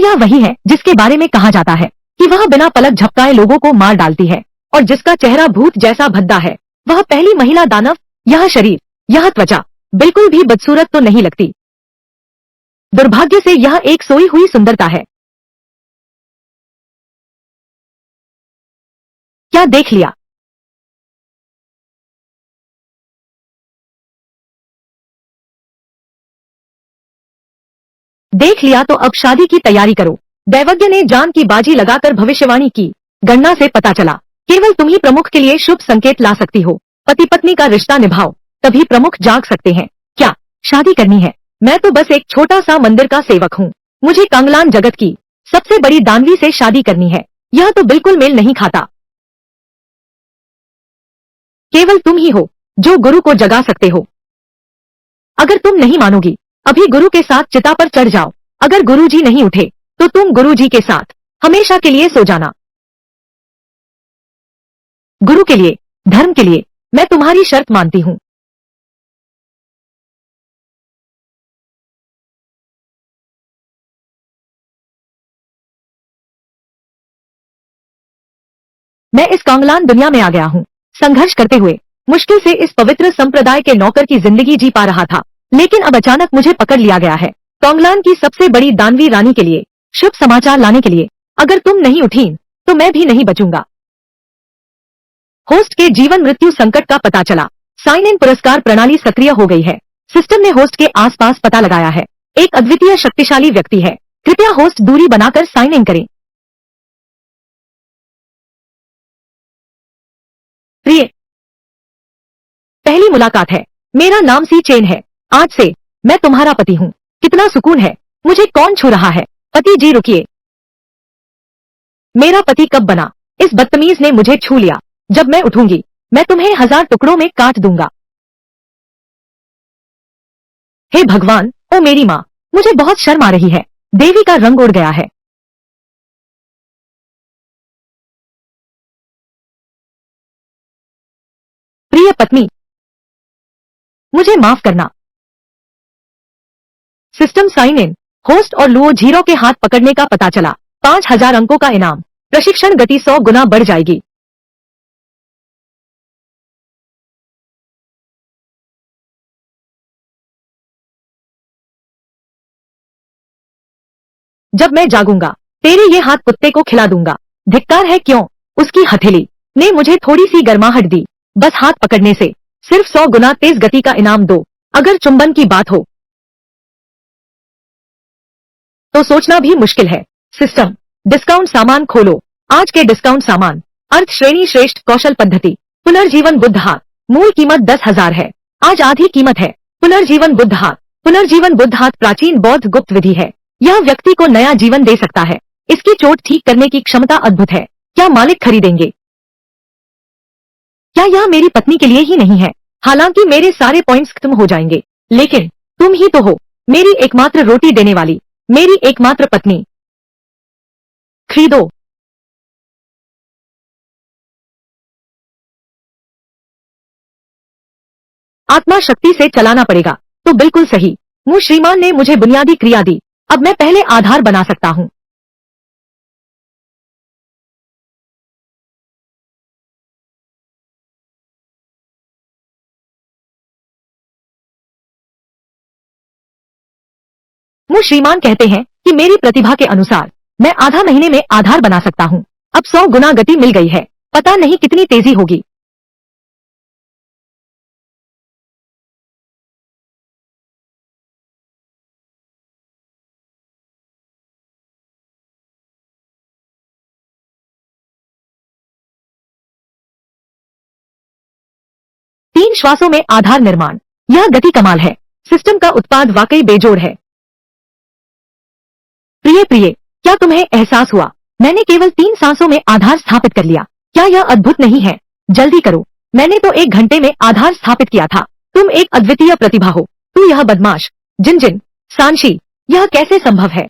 यह वही है जिसके बारे में कहा जाता है कि वह बिना पलक झपकाए लोगों को मार डालती है और जिसका चेहरा भूत जैसा भद्दा है? वह पहली महिला दानव। यह शरीर, यह त्वचा बिल्कुल भी बदसूरत तो नहीं लगती। दुर्भाग्य से यह एक सोई हुई सुंदरता है। क्या देख लिया? देख लिया तो अब शादी की तैयारी करो। दैवज्ञ ने जान की बाजी लगाकर भविष्यवाणी की। गणना से पता चला केवल तुम ही प्रमुख के लिए शुभ संकेत ला सकती हो। पति पत्नी का रिश्ता निभाओ, तभी प्रमुख जाग सकते हैं। क्या शादी करनी है? मैं तो बस एक छोटा सा मंदिर का सेवक हूँ। मुझे कांगलान जगत की सबसे बड़ी दानवी से शादी करनी है। यह तो बिल्कुल मेल नहीं खाता। केवल तुम ही हो जो गुरु को जगा सकते हो। अगर तुम नहीं मानोगी, अभी गुरु के साथ चिता पर चढ़ जाओ। अगर गुरुजी नहीं उठे तो तुम गुरुजी के साथ हमेशा के लिए सो जाना। गुरु के लिए, धर्म के लिए मैं तुम्हारी शर्त मानती हूँ। मैं इस कांगलान दुनिया में आ गया हूँ। संघर्ष करते हुए मुश्किल से इस पवित्र संप्रदाय के नौकर की जिंदगी जी पा रहा था, लेकिन अब अचानक मुझे पकड़ लिया गया है कांगलान की सबसे बड़ी दानवी रानी के लिए शुभ समाचार लाने के लिए। अगर तुम नहीं उठी तो मैं भी नहीं बचूंगा। होस्ट के जीवन मृत्यु संकट का पता चला। साइन इन पुरस्कार प्रणाली सक्रिय हो गई है। सिस्टम ने होस्ट के आसपास पता लगाया है। एक अद्वितीय शक्तिशाली व्यक्ति है। कृपया होस्ट दूरी बनाकर साइन इन करें। प्रिय, पहली मुलाकात है। मेरा नाम सी चेन है। आज से मैं तुम्हारा पति हूँ। कितना सुकून है। मुझे कौन छू रहा है? पति जी रुकिए। मेरा पति कब बना? इस बदतमीज ने मुझे छू लिया। जब मैं उठूंगी मैं तुम्हें 1000 टुकड़ों में काट दूंगा। हे भगवान, ओ मेरी माँ, मुझे बहुत शर्म आ रही है। देवी का रंग उड़ गया है। प्रिय पत्नी, मुझे माफ करना। System sign in. होस्ट और लुओ झीरो के हाथ पकड़ने का पता चला। 5000 अंकों का इनाम। प्रशिक्षण गति 100 गुना बढ़ जाएगी। जब मैं जागूंगा तेरे ये हाथ कुत्ते को खिला दूंगा। धिक्कार है क्यों? उसकी हथेली ने मुझे थोड़ी सी गर्माहट दी। बस हाथ पकड़ने से सिर्फ 100 गुना तेज गति का इनाम दो। अगर चुंबन की बात हो तो सोचना भी मुश्किल है। सिस्टम डिस्काउंट सामान खोलो। आज के डिस्काउंट सामान: अर्थ श्रेणी श्रेष्ठ कौशल पद्धति पुनर्जीवन बुद्ध हाथ। मूल कीमत 10,000 है, आज आधी कीमत है। पुनर्जीवन बुद्ध हाथ। पुनर्जीवन बुद्ध हाथ प्राचीन बौद्ध गुप्त विधि है। यह व्यक्ति को नया जीवन दे सकता है। इसकी चोट ठीक करने की क्षमता अद्भुत है। क्या मालिक खरीदेंगे? क्या यह मेरी पत्नी के लिए ही नहीं है? हालांकि मेरे सारे पॉइंट्स खत्म हो जाएंगे, लेकिन तुम ही तो हो मेरी एकमात्र रोटी देने वाली, मेरी एकमात्र पत्नी। खरीदो। आत्मा शक्ति से चलाना पड़ेगा। तो बिल्कुल सही। मुझ श्रीमान ने मुझे बुनियादी क्रिया दी। अब मैं पहले आधार बना सकता हूँ। मुझ श्रीमान कहते हैं कि मेरी प्रतिभा के अनुसार मैं आधा महीने में आधार बना सकता हूँ। अब 100 गुना गति मिल गई है। पता नहीं कितनी तेजी होगी। तीन श्वासों में आधार निर्माण। यह गति कमाल है। सिस्टम का उत्पाद वाकई बेजोड़ है। प्रिय प्रिय, क्या तुम्हें एहसास हुआ? मैंने केवल 3 सांसों में आधार स्थापित कर लिया। क्या यह अद्भुत नहीं है? जल्दी करो। मैंने तो 1 घंटे में आधार स्थापित किया था। तुम एक अद्वितीय प्रतिभा हो। तू यह बदमाश जिनजिन सांशी, यह कैसे संभव है?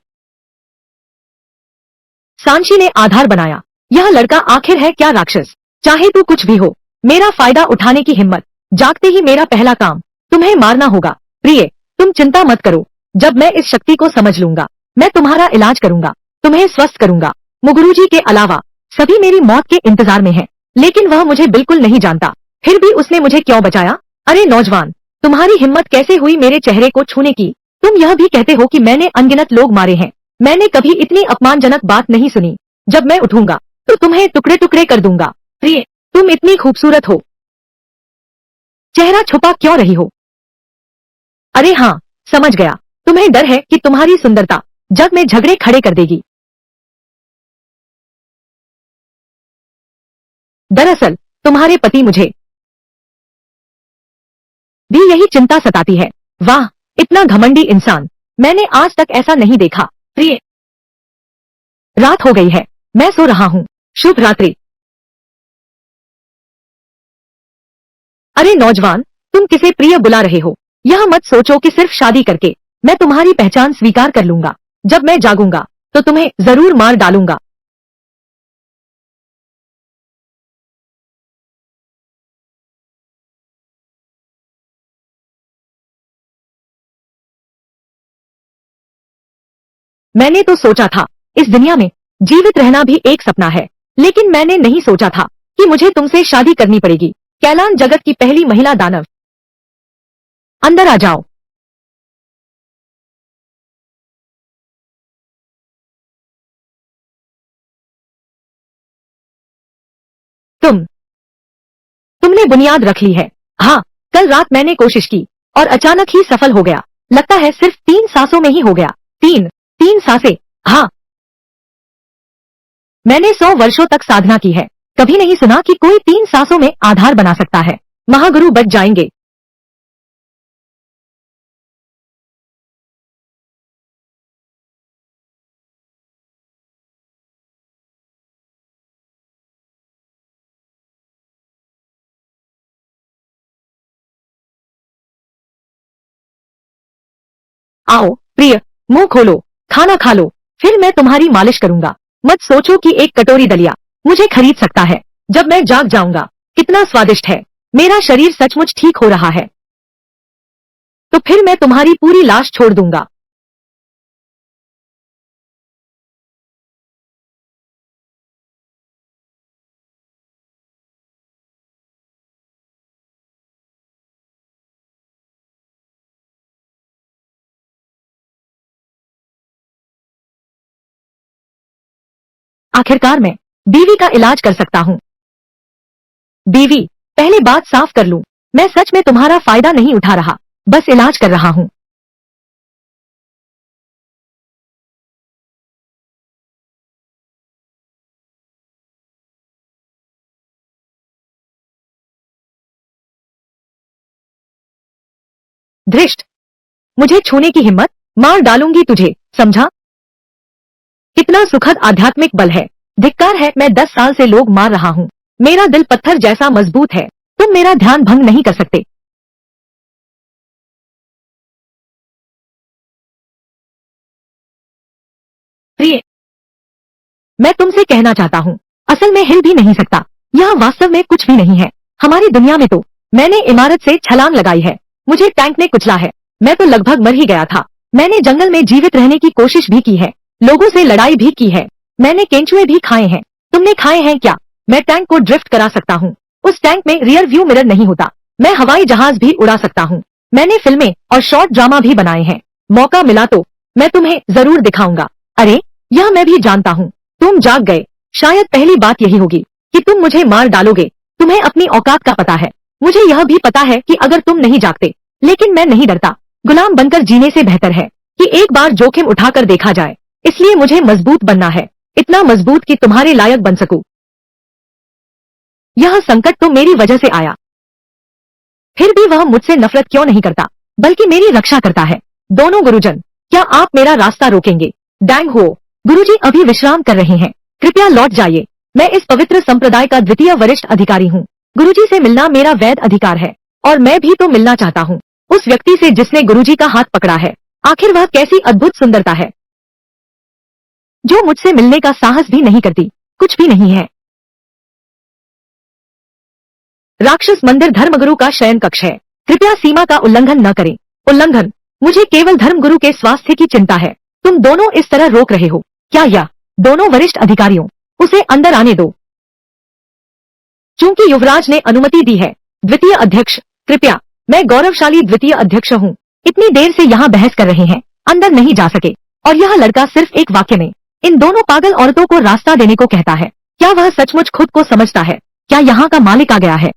सांशी ने आधार बनाया। यह लड़का आखिर है क्या राक्षस? चाहे तू कुछ भी हो, मेरा फायदा उठाने की हिम्मत। जागते ही मेरा पहला काम तुम्हें मारना होगा। प्रिय, तुम चिंता मत करो। जब मैं इस शक्ति को समझ लूंगा मैं तुम्हारा इलाज करूंगा। तुम्हें स्वस्थ करूंगा। मुगुरुजी के अलावा सभी मेरी मौत के इंतजार में हैं, लेकिन वह मुझे बिल्कुल नहीं जानता। फिर भी उसने मुझे क्यों बचाया? अरे नौजवान, तुम्हारी हिम्मत कैसे हुई मेरे चेहरे को छूने की? तुम यह भी कहते हो कि मैंने अनगिनत लोग मारे हैं। मैंने कभी इतनी अपमानजनक बात नहीं सुनी। जब मैं उठूंगा तो तुम्हें टुकड़े टुकड़े कर दूंगा। प्रिय, तुम इतनी खूबसूरत हो, चेहरा छुपा क्यों रही हो? अरे हाँ, समझ गया। तुम्हें डर है कि तुम्हारी सुंदरता जग में झगड़े खड़े कर देगी। दरअसल तुम्हारे पति मुझे भी यही चिंता सताती है। वाह, इतना घमंडी इंसान मैंने आज तक ऐसा नहीं देखा। प्रिय, रात हो गई है, मैं सो रहा हूँ। शुभ रात्रि। अरे नौजवान, तुम किसे प्रिय बुला रहे हो? यह मत सोचो कि सिर्फ शादी करके मैं तुम्हारी पहचान स्वीकार कर लूंगा। जब मैं जागूंगा तो तुम्हें जरूर मार डालूंगा। मैंने तो सोचा था इस दुनिया में जीवित रहना भी एक सपना है, लेकिन मैंने नहीं सोचा था कि मुझे तुमसे शादी करनी पड़ेगी। कैलान जगत की पहली महिला दानव, अंदर आ जाओ। तुमने बुनियाद रख ली है। हाँ, कल रात मैंने कोशिश की और अचानक ही सफल हो गया। लगता है सिर्फ 3 सांसों में ही हो गया। तीन तीन सांसें। हाँ, मैंने 100 वर्षों तक साधना की है, कभी नहीं सुना कि कोई 3 सांसों में आधार बना सकता है। महागुरु बच जाएंगे। आओ प्रिय, मुंह खोलो, खाना खा लो, फिर मैं तुम्हारी मालिश करूंगा। मत सोचो कि एक कटोरी दलिया मुझे खरीद सकता है। जब मैं जाग जाऊंगा कितना स्वादिष्ट है। मेरा शरीर सचमुच ठीक हो रहा है तो फिर मैं तुम्हारी पूरी लाश छोड़ दूंगा। आखिरकार मैं बीवी का इलाज कर सकता हूँ। बीवी, पहले बात साफ कर लूं, मैं सच में तुम्हारा फायदा नहीं उठा रहा, बस इलाज कर रहा हूँ। धृष्ट, मुझे छूने की हिम्मत, मार डालूंगी तुझे, समझा? कितना सुखद आध्यात्मिक बल है। धिक्कार है, मैं 10 साल से लोग मार रहा हूँ। मेरा दिल पत्थर जैसा मजबूत है। तुम मेरा ध्यान भंग नहीं कर सकते। प्रिय, मैं तुमसे कहना चाहता हूँ, असल में हिल भी नहीं सकता। यह वास्तव में कुछ भी नहीं है। हमारी दुनिया में तो मैंने इमारत से छलांग लगाई है, मुझे टैंक ने कुचला है, मैं तो लगभग मर ही गया था। मैंने जंगल में जीवित रहने की कोशिश भी की है, लोगों से लड़ाई भी की है, मैंने केंचुए भी खाए हैं। तुमने खाए हैं क्या? मैं टैंक को ड्रिफ्ट करा सकता हूँ। उस टैंक में रियर व्यू मिरर नहीं होता। मैं हवाई जहाज भी उड़ा सकता हूँ। मैंने फिल्में और शॉर्ट ड्रामा भी बनाए हैं। मौका मिला तो मैं तुम्हें जरूर दिखाऊंगा। अरे, यह मैं भी जानता हूँ, तुम जाग गए। शायद पहली बात यही होगी कि तुम मुझे मार डालोगे। तुम्हें अपनी औकात का पता है। मुझे यह भी पता है कि अगर तुम नहीं जागते, लेकिन मैं नहीं डरता। गुलाम बनकर जीने से बेहतर है कि एक बार जोखिम उठाकर देखा जाए। इसलिए मुझे मजबूत बनना है, इतना मजबूत कि तुम्हारे लायक बन सकूं। यह संकट तो मेरी वजह से आया, फिर भी वह मुझसे नफरत क्यों नहीं करता, बल्कि मेरी रक्षा करता है। दोनों गुरुजन, क्या आप मेरा रास्ता रोकेंगे? डैंग हो, गुरुजी अभी विश्राम कर रहे हैं, कृपया लौट जाइए। मैं इस पवित्र संप्रदाय का द्वितीय वरिष्ठ अधिकारी हूँ। गुरुजी से मिलना मेरा वैध अधिकार है, और मैं भी तो मिलना चाहता हूँ उस व्यक्ति से जिसने गुरुजी का हाथ पकड़ा है। आखिर वह कैसी अद्भुत सुंदरता है जो मुझसे मिलने का साहस भी नहीं करती। कुछ भी नहीं है। राक्षस मंदिर धर्मगुरु का शयन कक्ष है, कृपया सीमा का उल्लंघन न करें। उल्लंघन? मुझे केवल धर्मगुरु के स्वास्थ्य की चिंता है। तुम दोनों इस तरह रोक रहे हो क्या यह दोनों वरिष्ठ अधिकारियों उसे अंदर आने दो। चूंकि युवराज ने अनुमति दी है। द्वितीय अध्यक्ष, कृपया, मैं गौरवशाली द्वितीय अध्यक्ष हूँ। इतनी देर से यहाँ बहस कर रहे हैं, अंदर नहीं जा सके। और यह लड़का सिर्फ एक वाक्य में इन दोनों पागल औरतों को रास्ता देने को कहता है। क्या वह सचमुच खुद को समझता है? क्या यहाँ का मालिक आ गया है?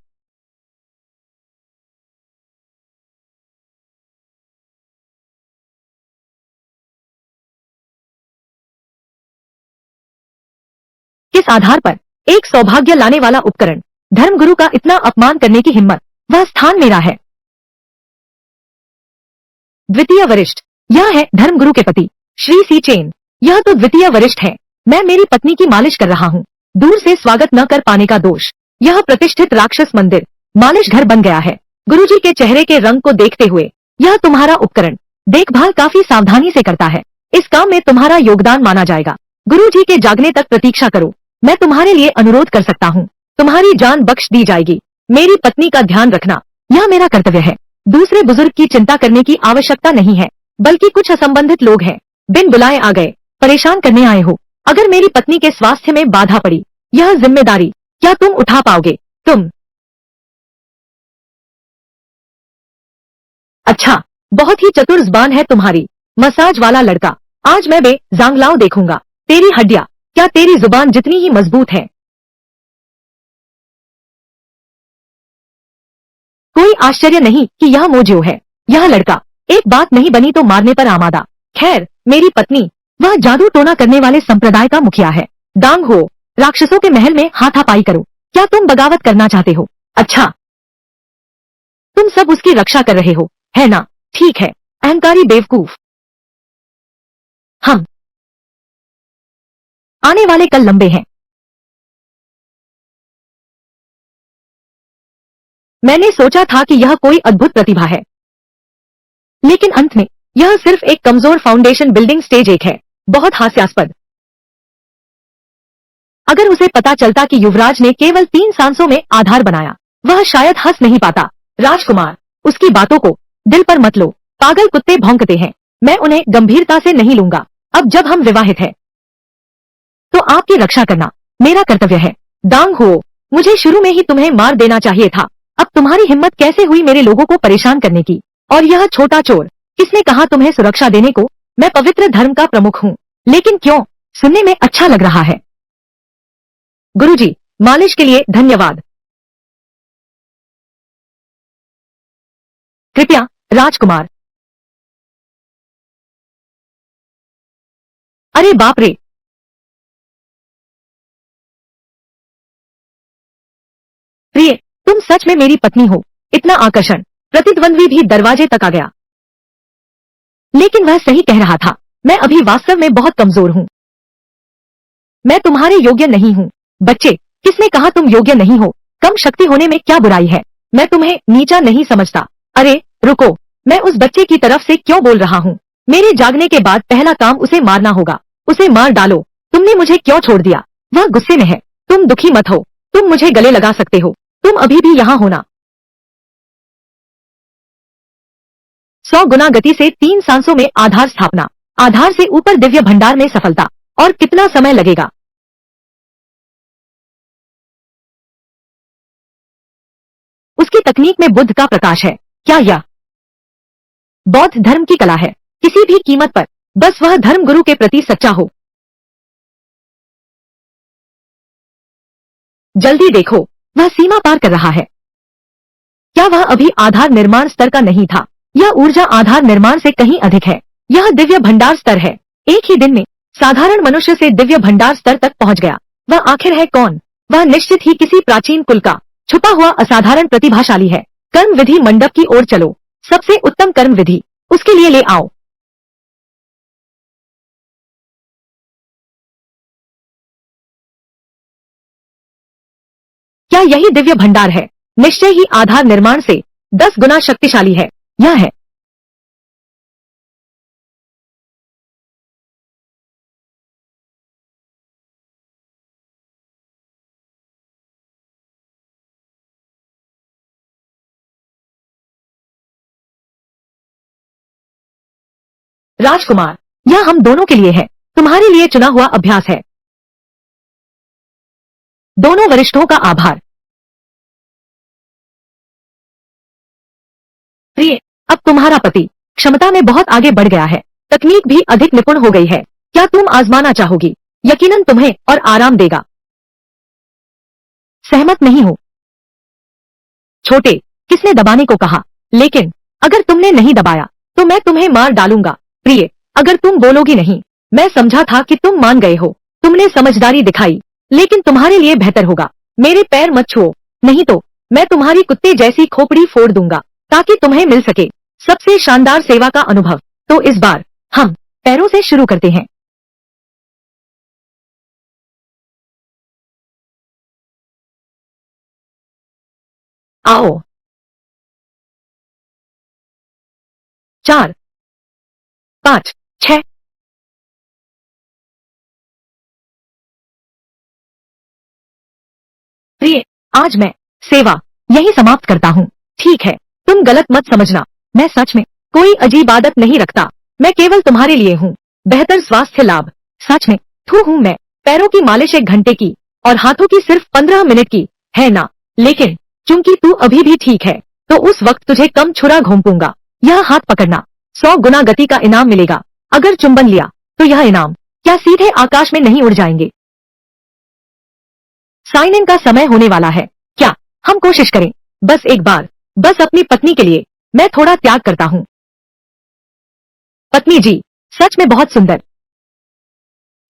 किस आधार पर एक सौभाग्य लाने वाला उपकरण, धर्मगुरु का इतना अपमान करने की हिम्मत? वह स्थान मेरा है। द्वितीय वरिष्ठ, यह है धर्मगुरु के पति श्री सी चेन। यह तो द्वितीय वरिष्ठ है। मैं मेरी पत्नी की मालिश कर रहा हूँ। दूर से स्वागत न कर पाने का दोष। यह प्रतिष्ठित राक्षस मंदिर मालिश घर बन गया है। गुरुजी के चेहरे के रंग को देखते हुए, यह तुम्हारा उपकरण देखभाल काफी सावधानी से करता है। इस काम में तुम्हारा योगदान माना जाएगा। गुरुजी के जागने तक प्रतीक्षा करो। मैं तुम्हारे लिए अनुरोध कर सकता हूँ। तुम्हारी जान बख्श दी जाएगी। मेरी पत्नी का ध्यान रखना, यह मेरा कर्तव्य है। दूसरे बुजुर्ग की चिंता करने की आवश्यकता नहीं है, बल्कि कुछ असंबंधित लोग हैं, बिन बुलाए आ गए, परेशान करने आए हो। अगर मेरी पत्नी के स्वास्थ्य में बाधा पड़ी, यह जिम्मेदारी क्या तुम उठा पाओगे? तुम? अच्छा, बहुत ही चतुर जुबान है तुम्हारी, मसाज वाला लड़का। आज मैं बे जांगलाओ देखूंगा तेरी हड्डियां। क्या तेरी जुबान जितनी ही मजबूत है? कोई आश्चर्य नहीं कि यह मोजो है। यह लड़का एक बात नहीं बनी तो मारने पर आमादा। खैर, मेरी पत्नी, वह जादू टोना करने वाले संप्रदाय का मुखिया है। डांग हो, राक्षसों के महल में हाथापाई करो। क्या तुम बगावत करना चाहते हो? अच्छा, तुम सब उसकी रक्षा कर रहे हो, है ना? ठीक है, अहंकारी बेवकूफ। हम आने वाले कल लंबे हैं। मैंने सोचा था कि यह कोई अद्भुत प्रतिभा है, लेकिन अंत में यह सिर्फ एक कमजोर फाउंडेशन बिल्डिंग स्टेज एक है। बहुत हास्यास्पद। अगर उसे पता चलता कि युवराज ने केवल 3 सांसों में आधार बनाया, वह शायद हंस नहीं पाता। राजकुमार, उसकी बातों को दिल पर मत लो। पागल कुत्ते भौंकते हैं। मैं उन्हें गंभीरता से नहीं लूंगा। अब जब हम विवाहित हैं, तो आपकी रक्षा करना मेरा कर्तव्य है। दांग हो, मुझे शुरू में ही तुम्हें मार देना चाहिए था। अब तुम्हारी हिम्मत कैसे हुई मेरे लोगों को परेशान करने की? और यह छोटा चोर, किसने कहा तुम्हें सुरक्षा देने को? मैं पवित्र धर्म का प्रमुख हूँ। लेकिन क्यों? सुनने में अच्छा लग रहा है। गुरुजी, मालिश के लिए धन्यवाद। कृपया, राजकुमार। अरे बाप रे! प्रिय, तुम सच में मेरी पत्नी हो। इतना आकर्षण। प्रतिद्वंद्वी भी दरवाजे तक आ गया। लेकिन वह सही कह रहा था। मैं अभी वास्तव में बहुत कमजोर हूँ। मैं तुम्हारे योग्य नहीं हूँ। बच्चे, किसने कहा तुम योग्य नहीं हो? कम शक्ति होने में क्या बुराई है? मैं तुम्हें नीचा नहीं समझता। अरे रुको, मैं उस बच्चे की तरफ से क्यों बोल रहा हूँ? मेरे जागने के बाद पहला काम उसे मारना होगा। उसे मार डालो। तुमने मुझे क्यों छोड़ दिया? वह गुस्से में है। तुम दुखी मत हो। तुम मुझे गले लगा सकते हो। तुम अभी भी यहाँ होना। 100 गुना गति से 3 सांसों में आधार स्थापना। आधार से ऊपर दिव्य भंडार में सफलता। और कितना समय लगेगा? उसकी तकनीक में बुद्ध का प्रकाश है। क्या यह बौद्ध धर्म की कला है? किसी भी कीमत पर बस वह धर्म गुरु के प्रति सच्चा हो। जल्दी देखो, वह सीमा पार कर रहा है। क्या वह अभी आधार निर्माण स्तर का नहीं था? यह ऊर्जा आधार निर्माण से कहीं अधिक है। यह दिव्य भंडार स्तर है। एक ही दिन में साधारण मनुष्य से दिव्य भंडार स्तर तक पहुंच गया। वह आखिर है कौन? वह निश्चित ही किसी प्राचीन कुल का छुपा हुआ असाधारण प्रतिभाशाली है। कर्म विधि मंडप की ओर चलो। सबसे उत्तम कर्म विधि उसके लिए ले आओ। क्या यही दिव्य भंडार है? निश्चय ही आधार निर्माण से 10 गुना शक्तिशाली है। यह है। राजकुमार, यह हम दोनों के लिए है। तुम्हारे लिए चुना हुआ अभ्यास है। दोनों वरिष्ठों का आभार। प्रिय, अब तुम्हारा पति क्षमता में बहुत आगे बढ़ गया है, तकनीक भी अधिक निपुण हो गई है। क्या तुम आजमाना चाहोगी? यकीनन तुम्हें और आराम देगा। सहमत नहीं हो? छोटे, किसने दबाने को कहा? लेकिन अगर तुमने नहीं दबाया तो मैं तुम्हें मार डालूंगा। प्रिय, अगर तुम बोलोगी नहीं, मैं समझा था कि तुम मान गए हो। तुमने समझदारी दिखाई, लेकिन तुम्हारे लिए बेहतर होगा मेरे पैर मत छुओ, नहीं तो मैं तुम्हारी कुत्ते जैसी खोपड़ी फोड़ दूंगा, ताकि तुम्हें मिल सके सबसे शानदार सेवा का अनुभव। तो इस बार हम पैरों से शुरू करते हैं। आओ। 4, 5, 6। प्रिय, आज मैं सेवा यही समाप्त करता हूँ। ठीक है, तुम गलत मत समझना, मैं सच में कोई अजीब आदत नहीं रखता। मैं केवल तुम्हारे लिए हूँ बेहतर स्वास्थ्य लाभ। सच में थू हूँ मैं। पैरों की मालिश 1 घंटे की और हाथों की सिर्फ 15 मिनट की, है ना? लेकिन चूंकि तू अभी भी ठीक है, तो उस वक्त तुझे कम छुरा घोंपूंगा। यह हाथ पकड़ना, 100 गुना गति का इनाम मिलेगा। अगर चुंबन लिया तो यह इनाम क्या सीधे आकाश में नहीं उड़ जाएंगे? साइन इन का समय होने वाला है। क्या हम कोशिश करें? बस एक बार, बस अपनी पत्नी के लिए मैं थोड़ा त्याग करता हूँ। पत्नी जी, सच में बहुत सुंदर।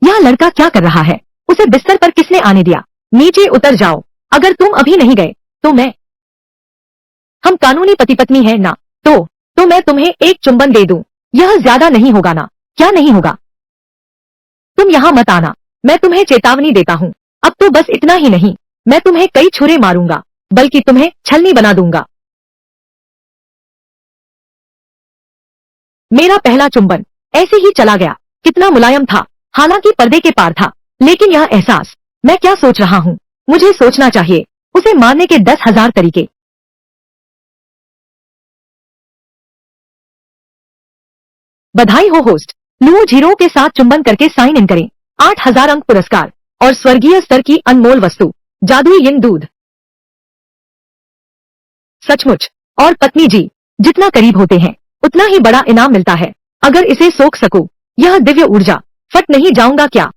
यह लड़का क्या कर रहा है? उसे बिस्तर पर किसने आने दिया? नीचे उतर जाओ। अगर तुम अभी नहीं गए तो मैं। हम कानूनी पति पत्नी हैं ना? तो मैं तुम्हें एक चुंबन दे दूं। यह ज्यादा नहीं होगा ना? क्या नहीं होगा? तुम यहाँ मत आना, मैं तुम्हें चेतावनी देता हूँ। अब तो बस इतना ही नहीं, मैं तुम्हें कई छुरे मारूंगा, बल्कि तुम्हें छलनी बना दूंगा। मेरा पहला चुंबन ऐसे ही चला गया। कितना मुलायम था, हालांकि पर्दे के पार था। लेकिन यह एहसास, मैं क्या सोच रहा हूँ? मुझे सोचना चाहिए। उसे मारने के 10,000 तरीके। बधाई हो होस्ट। लुओ जीरो के साथ चुंबन करके साइन इन करें। 8,000 अंक पुरस्कार और स्वर्गीय स्तर की अनमोल वस्तु, जादुई यिन दूध। सचमुच। और पत्नी जी, जितना करीब होते हैं उतना ही बड़ा इनाम मिलता है। अगर इसे सोख सको, यह दिव्य ऊर्जा, फट नहीं जाऊंगा क्या?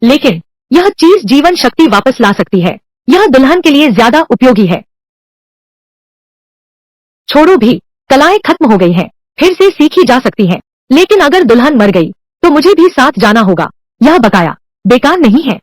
लेकिन यह चीज जीवन शक्ति वापस ला सकती है। यह दुल्हन के लिए ज्यादा उपयोगी है। छोड़ो भी, कलाएं खत्म हो गई हैं, फिर से सीखी जा सकती हैं। लेकिन अगर दुल्हन मर गई तो मुझे भी साथ जाना होगा। यह बकाया बेकार नहीं है।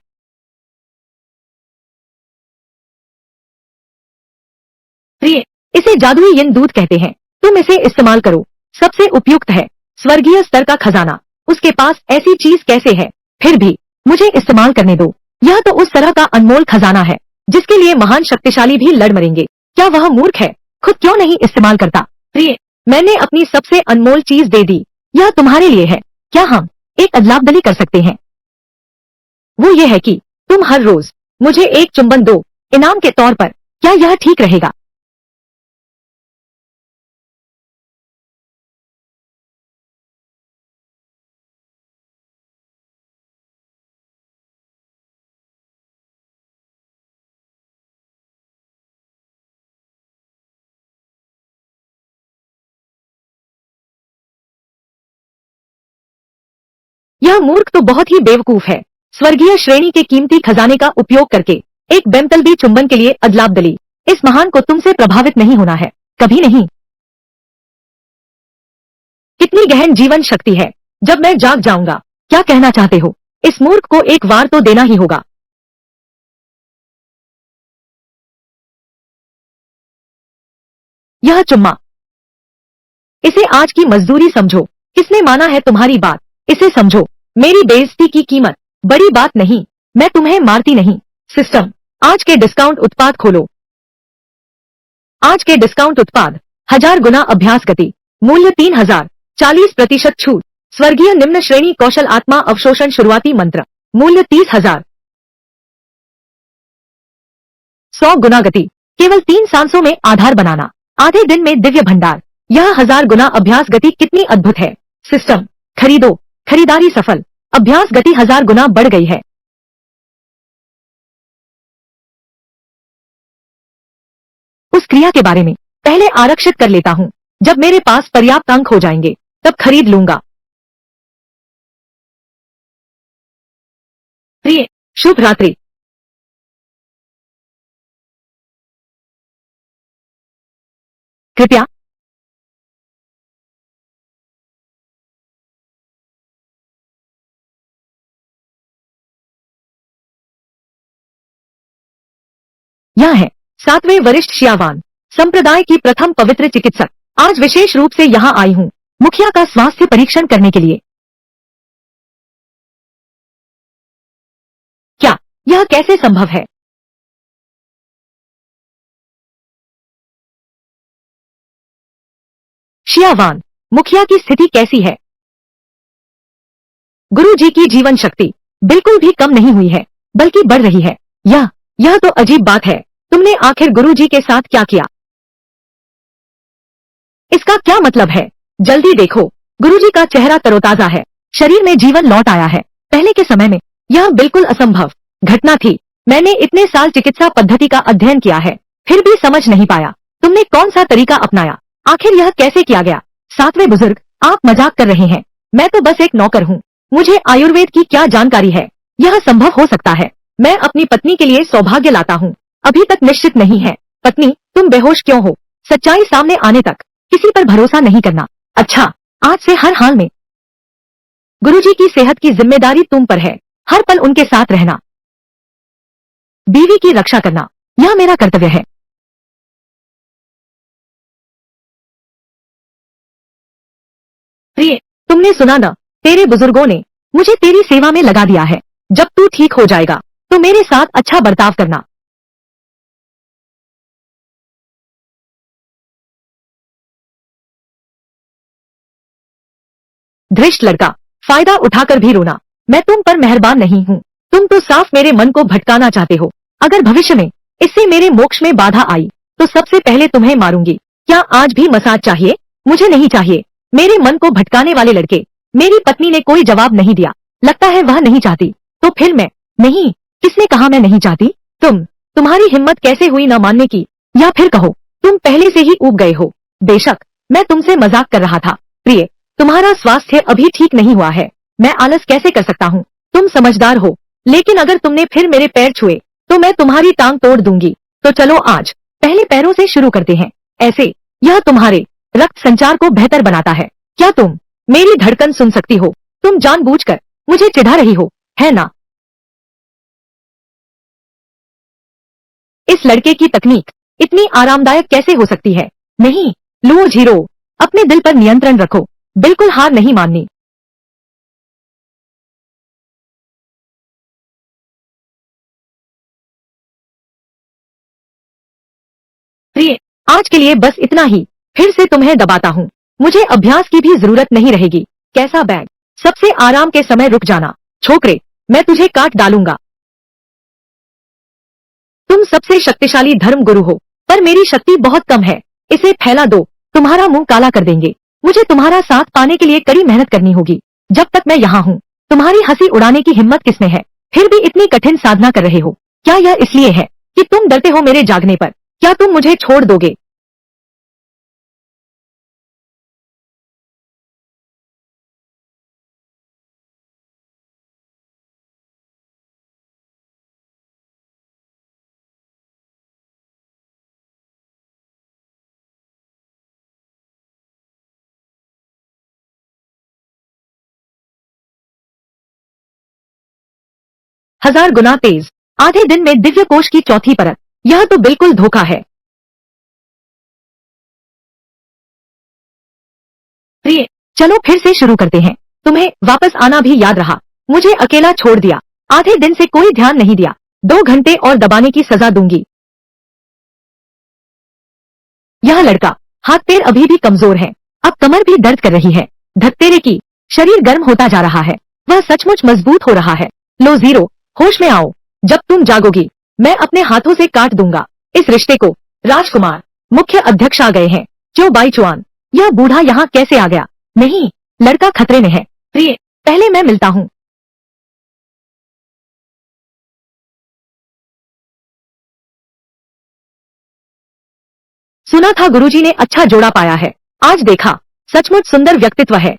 प्रिय, इसे जादुई यिन दूध कहते हैं। तुम इसे इस्तेमाल करो, सबसे उपयुक्त है। स्वर्गीय स्तर का खजाना, उसके पास ऐसी चीज कैसे है? फिर भी मुझे इस्तेमाल करने दो। यह तो उस तरह का अनमोल खजाना है जिसके लिए महान शक्तिशाली भी लड़ मरेंगे। क्या वह मूर्ख है? खुद क्यों नहीं इस्तेमाल करता? प्रिय, मैंने अपनी सबसे अनमोल चीज दे दी। यह तुम्हारे लिए है। क्या हम एक अदलाबदली कर सकते हैं? वो ये है कि तुम हर रोज मुझे एक चुंबन दो, इनाम के तौर पर। क्या यह ठीक रहेगा? यह मूर्ख तो बहुत ही बेवकूफ है। स्वर्गीय श्रेणी के कीमती खजाने का उपयोग करके एक बेमतलबी चुंबन के लिए अदलाबदली। इस महान को तुमसे प्रभावित नहीं होना है, कभी नहीं। कितनी गहन जीवन शक्ति है। जब मैं जाग जाऊंगा, क्या कहना चाहते हो? इस मूर्ख को एक वार तो देना ही होगा। यह चुम्मा, इसे आज की मजदूरी समझो। किसने माना है तुम्हारी बात? इसे समझो, मेरी बेइज्जती की कीमत। बड़ी बात नहीं, मैं तुम्हें मारती नहीं। सिस्टम, आज के डिस्काउंट उत्पाद खोलो। आज के डिस्काउंट उत्पाद, 1000 गुना अभ्यास गति, मूल्य 3000, 40% छूट। स्वर्गीय निम्न श्रेणी कौशल आत्मा अवशोषण शुरुआती मंत्र, मूल्य 30,000। 100 गुना गति, केवल 3 सांसों में आधार बनाना, आधे दिन में दिव्य भंडार। यह 1000 गुना अभ्यास गति कितनी अद्भुत है। सिस्टम, खरीदो, खरीदारी सफल, अभ्यास गति 1000 गुना बढ़ गई है। उस क्रिया के बारे में पहले आरक्षित कर लेता हूँ। जब मेरे पास पर्याप्त अंक हो जाएंगे तब खरीद लूंगा। प्रिय, शुभ रात्रि। कृपया यह है 7वें वरिष्ठ शियावान संप्रदाय की प्रथम पवित्र चिकित्सक। आज विशेष रूप से यहाँ आई हूँ मुखिया का स्वास्थ्य परीक्षण करने के लिए। क्या यह कैसे संभव है? शियावान मुखिया की स्थिति कैसी है? गुरु जी की जीवन शक्ति बिल्कुल भी कम नहीं हुई है बल्कि बढ़ रही है। यह तो अजीब बात है। तुमने आखिर गुरु जी के साथ क्या किया? इसका क्या मतलब है? जल्दी देखो, गुरुजी का चेहरा तरोताजा है, शरीर में जीवन लौट आया है। पहले के समय में यह बिल्कुल असंभव घटना थी। मैंने इतने साल चिकित्सा पद्धति का अध्ययन किया है, फिर भी समझ नहीं पाया तुमने कौन सा तरीका अपनाया। आखिर यह कैसे किया गया? 7वें बुजुर्ग, आप मजाक कर रहे हैं। मैं तो बस एक नौकर हूँ, मुझे आयुर्वेद की क्या जानकारी है। यह संभव हो सकता है। मैं अपनी पत्नी के लिए सौभाग्य लाता हूँ, अभी तक निश्चित नहीं है। पत्नी, तुम बेहोश क्यों हो? सच्चाई सामने आने तक किसी पर भरोसा नहीं करना। अच्छा, आज से हर हाल में गुरुजी की सेहत की जिम्मेदारी तुम पर है। हर पल उनके साथ रहना, बीवी की रक्षा करना, यह मेरा कर्तव्य है। प्रिय, तुमने सुना न, तेरे बुजुर्गों ने मुझे तेरी सेवा में लगा दिया है। जब तू ठीक हो जाएगा तो मेरे साथ अच्छा बर्ताव करना। धृष्ट लड़का, फायदा उठाकर भी रोना। मैं तुम पर मेहरबान नहीं हूँ। तुम तो साफ मेरे मन को भटकाना चाहते हो। अगर भविष्य में इससे मेरे मोक्ष में बाधा आई तो सबसे पहले तुम्हें मारूंगी। क्या आज भी मसाज चाहिए? मुझे नहीं चाहिए। मेरे मन को भटकाने वाले लड़के। मेरी पत्नी ने कोई जवाब नहीं दिया। लगता है वह नहीं चाहती। तो फिर मैं नहीं। किसने कहा मैं नहीं चाहती? तुम्हारी हिम्मत कैसे हुई न मानने की? या फिर कहो तुम पहले से ही ऊब गए हो। बेशक मैं तुमसे मजाक कर रहा था। प्रिय, तुम्हारा स्वास्थ्य अभी ठीक नहीं हुआ है। मैं आलस कैसे कर सकता हूँ? तुम समझदार हो, लेकिन अगर तुमने फिर मेरे पैर छुए तो मैं तुम्हारी टांग तोड़ दूंगी। तो चलो आज पहले पैरों से शुरू करते हैं। ऐसे यह तुम्हारे रक्त संचार को बेहतर बनाता है। क्या तुम मेरी धड़कन सुन सकती हो? तुम जानबूझकर मुझे चिढ़ा रही हो, है ना? इस लड़के की तकनीक इतनी आरामदायक कैसे हो सकती है? नहीं, लो जीरो, अपने दिल पर नियंत्रण रखो। बिल्कुल हार नहीं माननी। प्रिय, आज के लिए बस इतना ही। फिर से तुम्हें दबाता हूँ। मुझे अभ्यास की भी जरूरत नहीं रहेगी। कैसा बैग? सबसे आराम के समय रुक जाना। छोकरे, मैं तुझे काट डालूंगा। तुम सबसे शक्तिशाली धर्म गुरु हो, पर मेरी शक्ति बहुत कम है। इसे फैला दो, तुम्हारा मुंह काला कर देंगे। मुझे तुम्हारा साथ पाने के लिए कड़ी मेहनत करनी होगी। जब तक मैं यहाँ हूँ तुम्हारी हंसी उड़ाने की हिम्मत किसमें है? फिर भी इतनी कठिन साधना कर रहे हो। क्या यह इसलिए है कि तुम डरते हो मेरे जागने पर? क्या तुम मुझे छोड़ दोगे? 1000 गुना तेज, आधे दिन में दिव्य कोश की चौथी परत। यह तो बिल्कुल धोखा है। प्रिय, चलो फिर से शुरू करते हैं। तुम्हें वापस आना भी याद रहा। मुझे अकेला छोड़ दिया। आधे दिन से कोई ध्यान नहीं दिया। 2 घंटे और दबाने की सजा दूंगी। यह लड़का, हाथ पैर अभी भी कमजोर है। अब कमर भी दर्द कर रही है। धत्तेरे की, शरीर गर्म होता जा रहा है। वह सचमुच मजबूत हो रहा है। लो जीरो, होश में आओ। जब तुम जागोगी मैं अपने हाथों से काट दूंगा इस रिश्ते को। राजकुमार, मुख्य अध्यक्ष आ गए हैं। क्यों बाई चुआन, यह बूढ़ा यहाँ कैसे आ गया? नहीं, लड़का खतरे में है। प्रिय, पहले मैं मिलता हूँ। सुना था गुरुजी ने अच्छा जोड़ा पाया है, आज देखा, सचमुच सुंदर व्यक्तित्व है।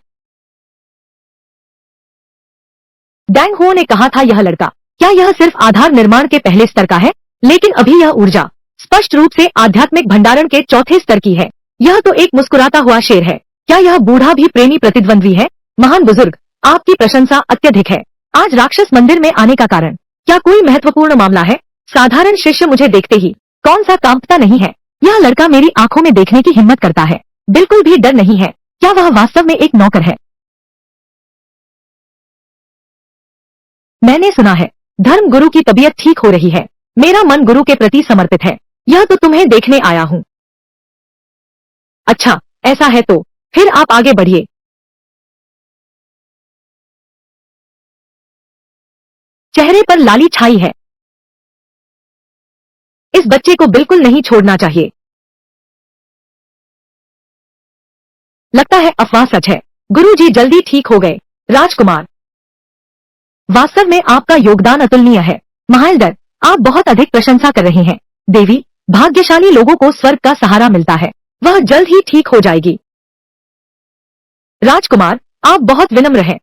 डैंग हो ने कहा था यह लड़का, क्या यह सिर्फ आधार निर्माण के पहले स्तर का है? लेकिन अभी यह ऊर्जा स्पष्ट रूप से आध्यात्मिक भंडारण के चौथे स्तर की है। यह तो एक मुस्कुराता हुआ शेर है। क्या यह बूढ़ा भी प्रेमी प्रतिद्वंद्वी है? महान बुजुर्ग, आपकी प्रशंसा अत्यधिक है। आज राक्षस मंदिर में आने का कारण क्या कोई महत्वपूर्ण मामला है? साधारण शिष्य मुझे देखते ही कौन सा कांपता नहीं है? यह लड़का मेरी आंखों में देखने की हिम्मत करता है, बिल्कुल भी डर नहीं है। क्या वह वास्तव में एक नौकर है? मैंने सुना है धर्म गुरु की तबीयत ठीक हो रही है। मेरा मन गुरु के प्रति समर्पित है। यह तो तुम्हें देखने आया हूँ। अच्छा, ऐसा है तो फिर आप आगे बढ़िए। चेहरे पर लाली छाई है। इस बच्चे को बिल्कुल नहीं छोड़ना चाहिए। लगता है अफवाह सच है। गुरुजी जल्दी ठीक हो गए। राजकुमार, वास्तव में आपका योगदान अतुलनीय है। महालदर, आप बहुत अधिक प्रशंसा कर रहे हैं। देवी, भाग्यशाली लोगों को स्वर्ग का सहारा मिलता है। वह जल्द ही ठीक हो जाएगी। राजकुमार, आप बहुत विनम्र हैं।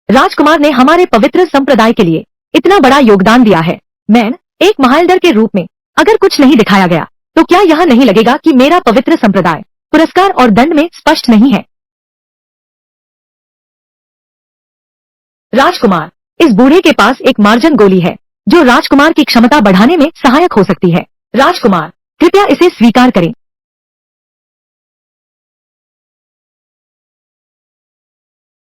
राजकुमार ने हमारे पवित्र संप्रदाय के लिए इतना बड़ा योगदान दिया है। मैं एक महालदर के रूप में अगर कुछ नहीं दिखाया गया तो क्या यह नहीं लगेगा कि मेरा पवित्र संप्रदाय पुरस्कार और दंड में स्पष्ट नहीं है? राजकुमार, इस बूढ़े के पास एक मार्जन गोली है जो राजकुमार की क्षमता बढ़ाने में सहायक हो सकती है। राजकुमार, कृपया इसे स्वीकार करें।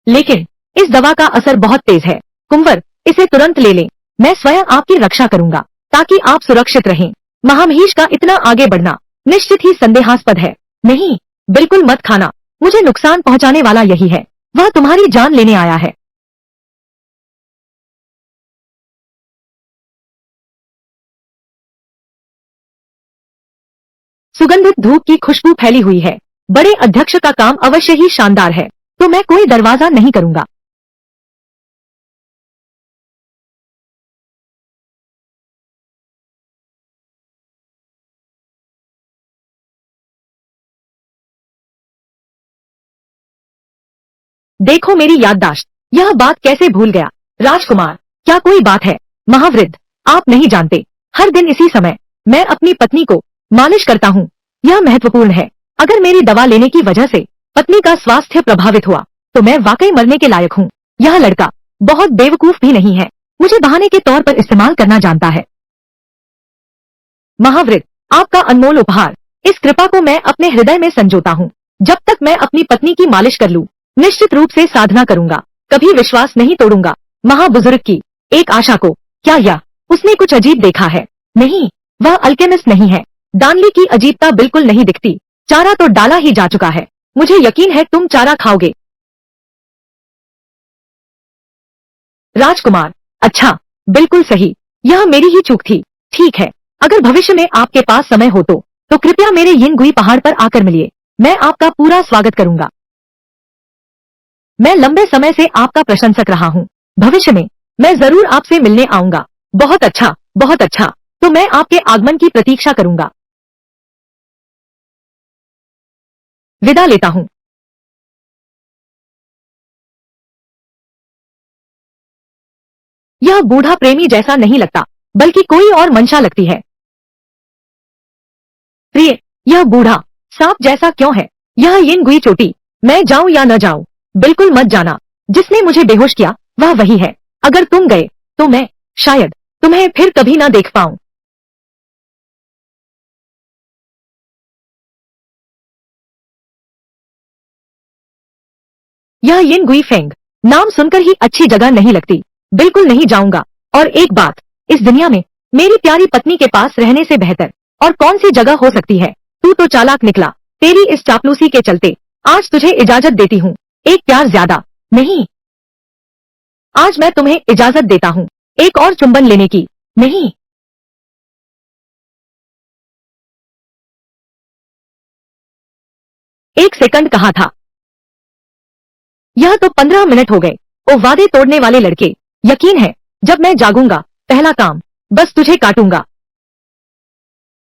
लेकिन इस दवा का असर बहुत तेज है। कुंवर, इसे तुरंत ले लें। मैं स्वयं आपकी रक्षा करूंगा ताकि आप सुरक्षित रहें। महामहिष का इतना आगे बढ़ना निश्चित ही संदेहास्पद है। नहीं, बिल्कुल मत खाना। मुझे नुकसान पहुंचाने वाला यही है। वह तुम्हारी जान लेने आया है। सुगंधित धूप की खुशबू फैली हुई है। बड़े अध्यक्ष का काम अवश्य ही शानदार है, तो मैं कोई दरवाजा नहीं करूंगा। देखो मेरी याददाश्त, यह बात कैसे भूल गया। राजकुमार, क्या कोई बात है? महावृद्ध, आप नहीं जानते, हर दिन इसी समय मैं अपनी पत्नी को मालिश करता हूँ। यह महत्वपूर्ण है। अगर मेरी दवा लेने की वजह से पत्नी का स्वास्थ्य प्रभावित हुआ तो मैं वाकई मरने के लायक हूँ। यह लड़का बहुत बेवकूफ भी नहीं है, मुझे बहाने के तौर पर इस्तेमाल करना जानता है। महावृद्ध, आपका अनमोल उपहार, इस कृपा को मैं अपने हृदय में संजोता हूँ। जब तक मैं अपनी पत्नी की मालिश कर लूं, निश्चित रूप से साधना करूंगा, कभी विश्वास नहीं तोड़ूंगा। महाबुजुर्ग की एक आशा को क्या यह उसने कुछ अजीब देखा है? नहीं, वह अल्केमिस्ट नहीं है। दानली की अजीबता बिल्कुल नहीं दिखती। चारा तो डाला ही जा चुका है। मुझे यकीन है तुम चारा खाओगे। राजकुमार, अच्छा, बिल्कुल सही, यह मेरी ही चूक थी। ठीक है, अगर भविष्य में आपके पास समय हो तो कृपया मेरे यिनगुई पहाड़ पर आकर मिलिए। मैं आपका पूरा स्वागत करूंगा। मैं लंबे समय से आपका प्रशंसक रहा हूँ। भविष्य में मैं जरूर आपसे मिलने आऊंगा। बहुत अच्छा, बहुत अच्छा, तो मैं आपके आगमन की प्रतीक्षा करूंगा। विदा लेता हूँ। यह बूढ़ा प्रेमी जैसा नहीं लगता, बल्कि कोई और मंशा लगती है। प्रिय, यह बूढ़ा सांप जैसा क्यों है? यह यिनगुई चोटी, मैं जाऊं या न जाऊं, बिल्कुल मत जाना। जिसने मुझे बेहोश किया वह वही है। अगर तुम गए तो मैं शायद तुम्हें फिर कभी ना देख पाऊं। यह यिनगुई फेंग, नाम सुनकर ही अच्छी जगह नहीं लगती। बिल्कुल नहीं जाऊंगा। और एक बात, इस दुनिया में मेरी प्यारी पत्नी के पास रहने से बेहतर और कौन सी जगह हो सकती है? तू तो चालाक निकला। तेरी इस चापलूसी के चलते आज तुझे इजाजत देती हूँ। एक प्यार ज्यादा नहीं। आज मैं तुम्हें इजाजत देता हूँ एक और चुंबन लेने की। नहीं, एक सेकंड कहा था। यह तो 15 मिनट हो गए। ओ वादे तोड़ने वाले लड़के। यकीन है जब मैं जागूंगा पहला काम बस तुझे काटूंगा।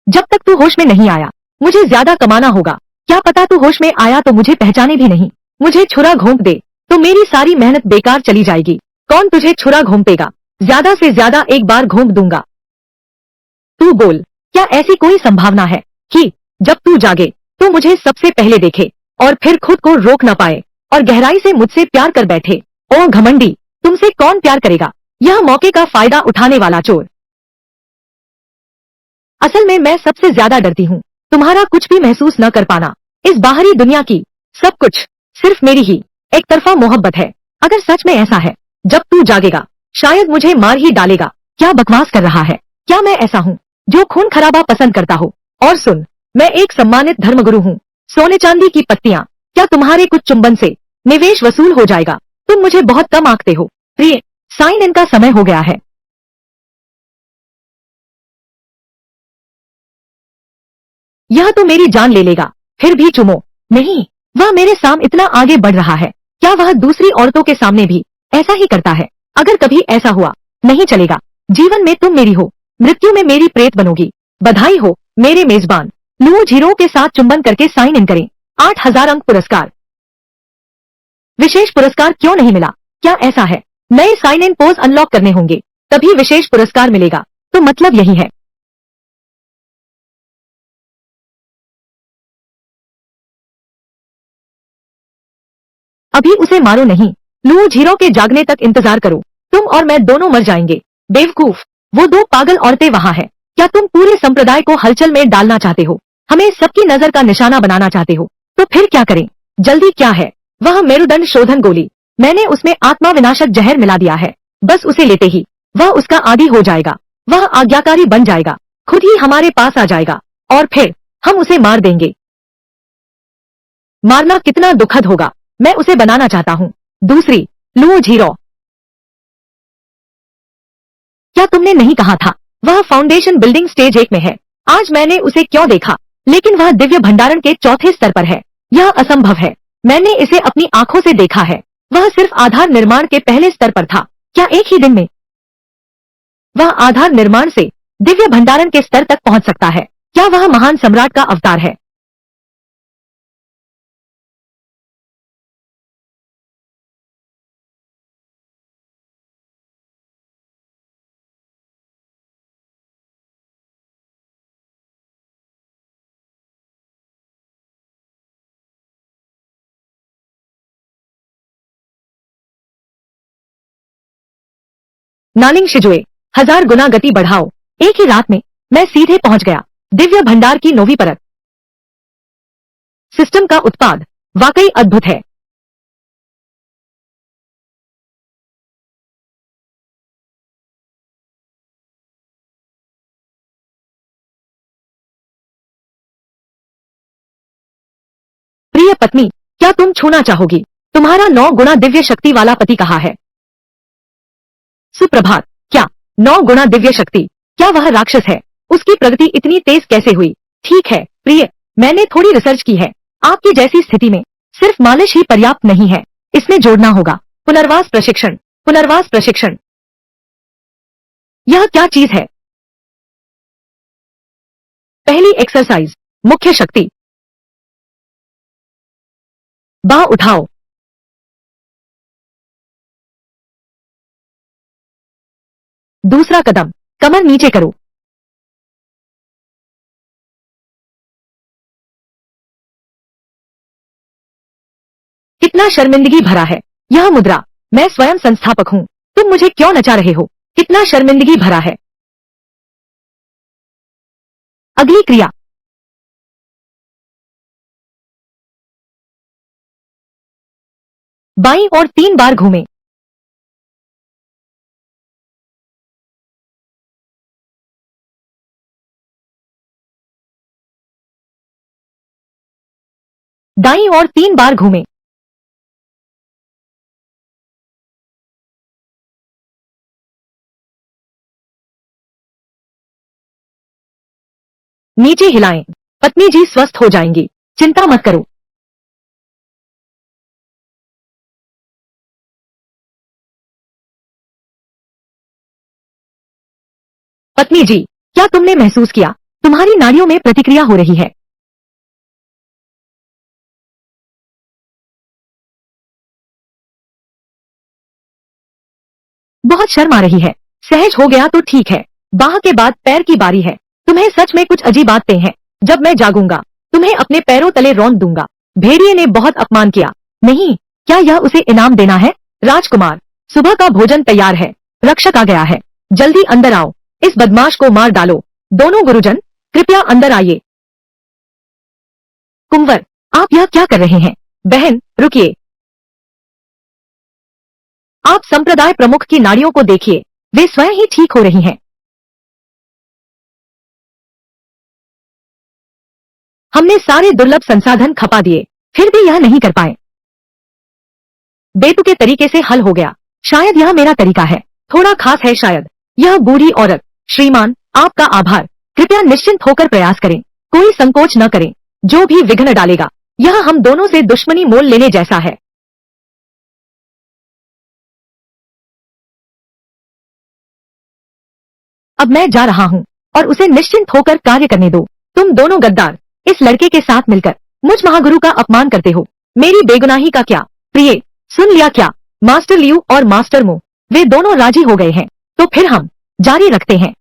जब तक तू होश में नहीं आया मुझे ज्यादा कमाना होगा। क्या पता तू होश में आया तो मुझे पहचाने भी नहीं। मुझे छुरा घोंप दे तो मेरी सारी मेहनत बेकार चली जाएगी। कौन तुझे छुरा घोंपेगा? ज्यादा से ज्यादा एक बार घोंप दूंगा। तू बोल, क्या ऐसी कोई संभावना है कि जब तू जागे तो मुझे सबसे पहले देखे और फिर खुद को रोक न पाए और गहराई से मुझसे प्यार कर बैठे? ओ घमंडी, तुमसे कौन प्यार करेगा? यह मौके का फायदा उठाने वाला चोर। असल में मैं सबसे ज्यादा डरती हूँ तुम्हारा कुछ भी महसूस न कर पाना। इस बाहरी दुनिया की सब कुछ सिर्फ मेरी ही एक तरफा मोहब्बत है। अगर सच में ऐसा है जब तू जागेगा शायद मुझे मार ही डालेगा। क्या बकवास कर रहा है? क्या मैं ऐसा हूँ जो खून खराबा पसंद करता हो? और सुन, मैं एक सम्मानित धर्मगुरु हूँ। सोने चांदी की पत्तियां क्या तुम्हारे कुछ चुंबन से निवेश वसूल हो जाएगा? तुम मुझे बहुत कम आंकते हो। प्रिय, साइन इन का समय हो गया है। यह तो मेरी जान ले लेगा फिर भी चुमो नहीं। वह मेरे साम इतना आगे बढ़ रहा है। क्या वह दूसरी औरतों के सामने भी ऐसा ही करता है? अगर कभी ऐसा हुआ नहीं चलेगा। जीवन में तुम मेरी हो, मृत्यु में मेरी प्रेत बनोगी। बधाई हो मेरे मेजबान। लू झीरों के साथ चुंबन करके साइन इन करें। 8,000 अंक पुरस्कार। विशेष पुरस्कार क्यों नहीं मिला? क्या ऐसा है नए साइन इन पोज अनलॉक करने होंगे तभी विशेष पुरस्कार मिलेगा? तो मतलब यही है। अभी उसे मारो नहीं, लू झीरों के जागने तक इंतजार करो। तुम और मैं दोनों मर जाएंगे। बेवकूफ, वो दो पागल औरतें वहाँ है। क्या तुम पूरे संप्रदाय को हलचल में डालना चाहते हो? हमें सबकी नजर का निशाना बनाना चाहते हो? तो फिर क्या करें? जल्दी क्या है? वह मेरुदंड शोधन गोली, मैंने उसमें आत्मा विनाशक जहर मिला दिया है। बस उसे लेते ही वह उसका आदी हो जाएगा। वह आज्ञाकारी बन जाएगा, खुद ही हमारे पास आ जाएगा और फिर हम उसे मार देंगे। मारना कितना दुखद होगा। मैं उसे बनाना चाहता हूँ। दूसरी, लुओ झीरो। क्या तुमने नहीं कहा था वह फाउंडेशन बिल्डिंग स्टेज 1 में है? आज मैंने उसे क्यों देखा लेकिन वह दिव्य भंडारण के चौथे स्तर पर है। यह असंभव है। मैंने इसे अपनी आंखों से देखा है। वह सिर्फ आधार निर्माण के पहले स्तर पर था। क्या एक ही दिन में वह आधार निर्माण से दिव्य भंडारण के स्तर तक पहुंच सकता है? क्या वह महान सम्राट का अवतार है? नालिंग शिजुए, 1000 गुना गति बढ़ाओ। एक ही रात में मैं सीधे पहुंच गया दिव्य भंडार की 9वीं परत। सिस्टम का उत्पाद वाकई अद्भुत है। प्रिय पत्नी, क्या तुम छूना चाहोगी? तुम्हारा 9 गुना दिव्य शक्ति वाला पति कहाँ है? सुप्रभात। क्या 9 गुना दिव्य शक्ति? क्या वह राक्षस है? उसकी प्रगति इतनी तेज कैसे हुई? ठीक है प्रिय, मैंने थोड़ी रिसर्च की है। आपकी जैसी स्थिति में सिर्फ मालिश ही पर्याप्त नहीं है, इसमें जोड़ना होगा पुनर्वास प्रशिक्षण। पुनर्वास प्रशिक्षण, यह क्या चीज है? पहली एक्सरसाइज, मुख्य शक्ति। बाह उठाओ। दूसरा कदम, कमर नीचे करो। कितना शर्मिंदगी भरा है यह मुद्रा। मैं स्वयं संस्थापक हूँ, तुम मुझे क्यों नचा रहे हो? कितना शर्मिंदगी भरा है। अगली क्रिया, बाईं ओर 3 बार घूमें। दाईं ओर 3 बार घूमें। नीचे हिलाएं। पत्नी जी स्वस्थ हो जाएंगी, चिंता मत करो। पत्नी जी, क्या तुमने महसूस किया तुम्हारी नाड़ियों में प्रतिक्रिया हो रही है? बहुत शर्म आ रही है। सहज हो गया तो ठीक है। बाह के बाद पैर की बारी है। तुम्हें सच में कुछ अजीब बातें हैं। जब मैं जागूंगा तुम्हें अपने पैरों तले रौंद दूंगा। भेड़िए ने बहुत अपमान किया। नहीं, क्या यह उसे इनाम देना है? राजकुमार, सुबह का भोजन तैयार है। रक्षक आ गया है। जल्दी अंदर आओ। इस बदमाश को मार डालो। दोनों गुरुजन, कृपया अंदर आइए। कुंवर, आप यह क्या कर रहे हैं? बहन, रुकिए। आप संप्रदाय प्रमुख की नाड़ियों को देखिए। वे स्वयं ही ठीक हो रही हैं। हमने सारे दुर्लभ संसाधन खपा दिए, फिर भी यह नहीं कर पाए। बेतुके तरीके से हल हो गया। शायद यह मेरा तरीका है। थोड़ा खास है शायद। यह बूढ़ी औरत। श्रीमान, आपका आभार। कृपया निश्चिंत होकर प्रयास करें। कोई संकोच न करें। जो भी विघ्न डालेगा, यह हम दोनों से दुश्मनी मोल लेने जैसा है। अब मैं जा रहा हूँ और उसे निश्चिंत होकर कार्य करने दो। तुम दोनों गद्दार, इस लड़के के साथ मिलकर मुझ महागुरु का अपमान करते हो। मेरी बेगुनाही का क्या? प्रिय, सुन लिया क्या? मास्टर लियू और मास्टर मो, वे दोनों राजी हो गए हैं। तो फिर हम जारी रखते हैं।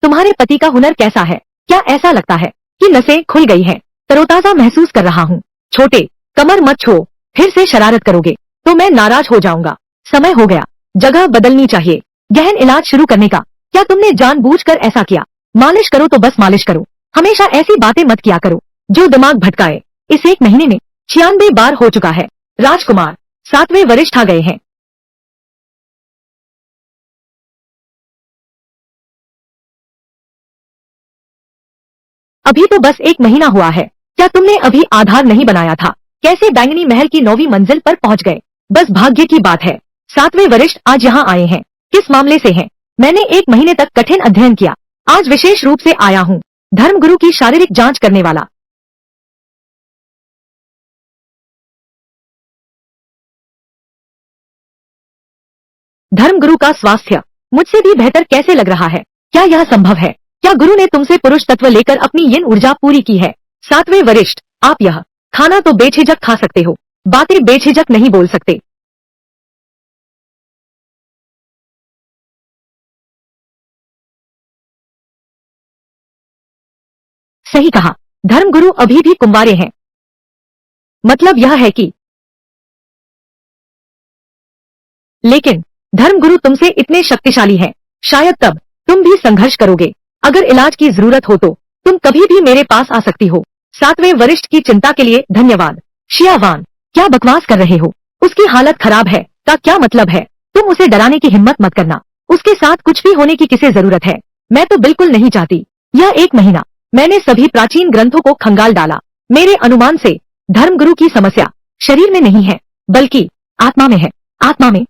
तुम्हारे पति का हुनर कैसा है? क्या ऐसा लगता है कि नसें खुल गई हैं? तरोताजा महसूस कर रहा हूँ। छोटे, कमर मत छो। फिर से शरारत करोगे तो मैं नाराज हो जाऊंगा। समय हो गया, जगह बदलनी चाहिए। गहन इलाज शुरू करने का। क्या तुमने जानबूझकर ऐसा किया? मालिश करो तो बस मालिश करो। हमेशा ऐसी बातें मत किया करो जो दिमाग भटकाए। इस एक महीने में 96 बार हो चुका है। राजकुमार, 7वें वरिष्ठ आ गए हैं। अभी तो बस एक महीना हुआ है। क्या तुमने अभी आधार नहीं बनाया था? कैसे बैंगनी महल की 9वीं मंजिल पर पहुंच गए? बस भाग्य की बात है। 7वें वरिष्ठ आज यहाँ आए हैं। किस मामले से हैं? मैंने एक महीने तक कठिन अध्ययन किया। आज विशेष रूप से आया हूँ। धर्मगुरु की शारीरिक जांच करने वाला। धर्मगुरु का स्वास्थ्य मुझसे भी बेहतर कैसे लग रहा है? क्या यह संभव है? क्या गुरु ने तुमसे पुरुष तत्व लेकर अपनी यिन ऊर्जा पूरी की है? 7वें वरिष्ठ, आप यह खाना तो बेझिझक खा सकते हो, बातें बेझिझक नहीं बोल सकते। सही कहा। धर्मगुरु अभी भी कुंवारे हैं। मतलब यह है कि लेकिन धर्मगुरु तुमसे इतने शक्तिशाली हैं, शायद तब तुम भी संघर्ष करोगे। अगर इलाज की जरूरत हो तो तुम कभी भी मेरे पास आ सकती हो। 7वें वरिष्ठ की चिंता के लिए धन्यवाद। शियावान, क्या बकवास कर रहे हो? उसकी हालत खराब है का क्या मतलब है? तुम उसे डराने की हिम्मत मत करना। उसके साथ कुछ भी होने की किसे जरूरत है? मैं तो बिल्कुल नहीं चाहती। यह एक महीना मैंने सभी प्राचीन ग्रंथों को खंगाल डाला। मेरे अनुमान से धर्मगुरु की समस्या शरीर में नहीं है, बल्कि आत्मा में है। आत्मा में।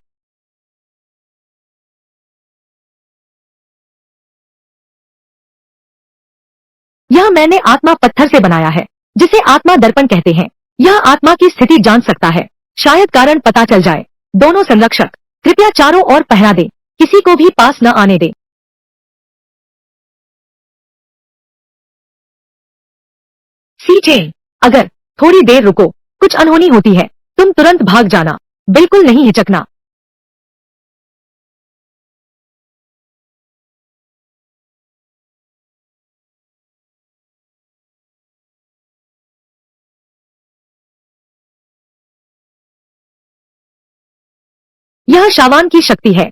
यह मैंने आत्मा पत्थर से बनाया है, जिसे आत्मा दर्पण कहते हैं। यह आत्मा की स्थिति जान सकता है। शायद कारण पता चल जाए। दोनों संरक्षक, कृपया चारों ओर पहरा दें। किसी को भी पास न आने दें। सीटे, अगर थोड़ी देर रुको, कुछ अनहोनी होती है, तुम तुरंत भाग जाना। बिल्कुल नहीं हिचकना। यह शावान की शक्ति है।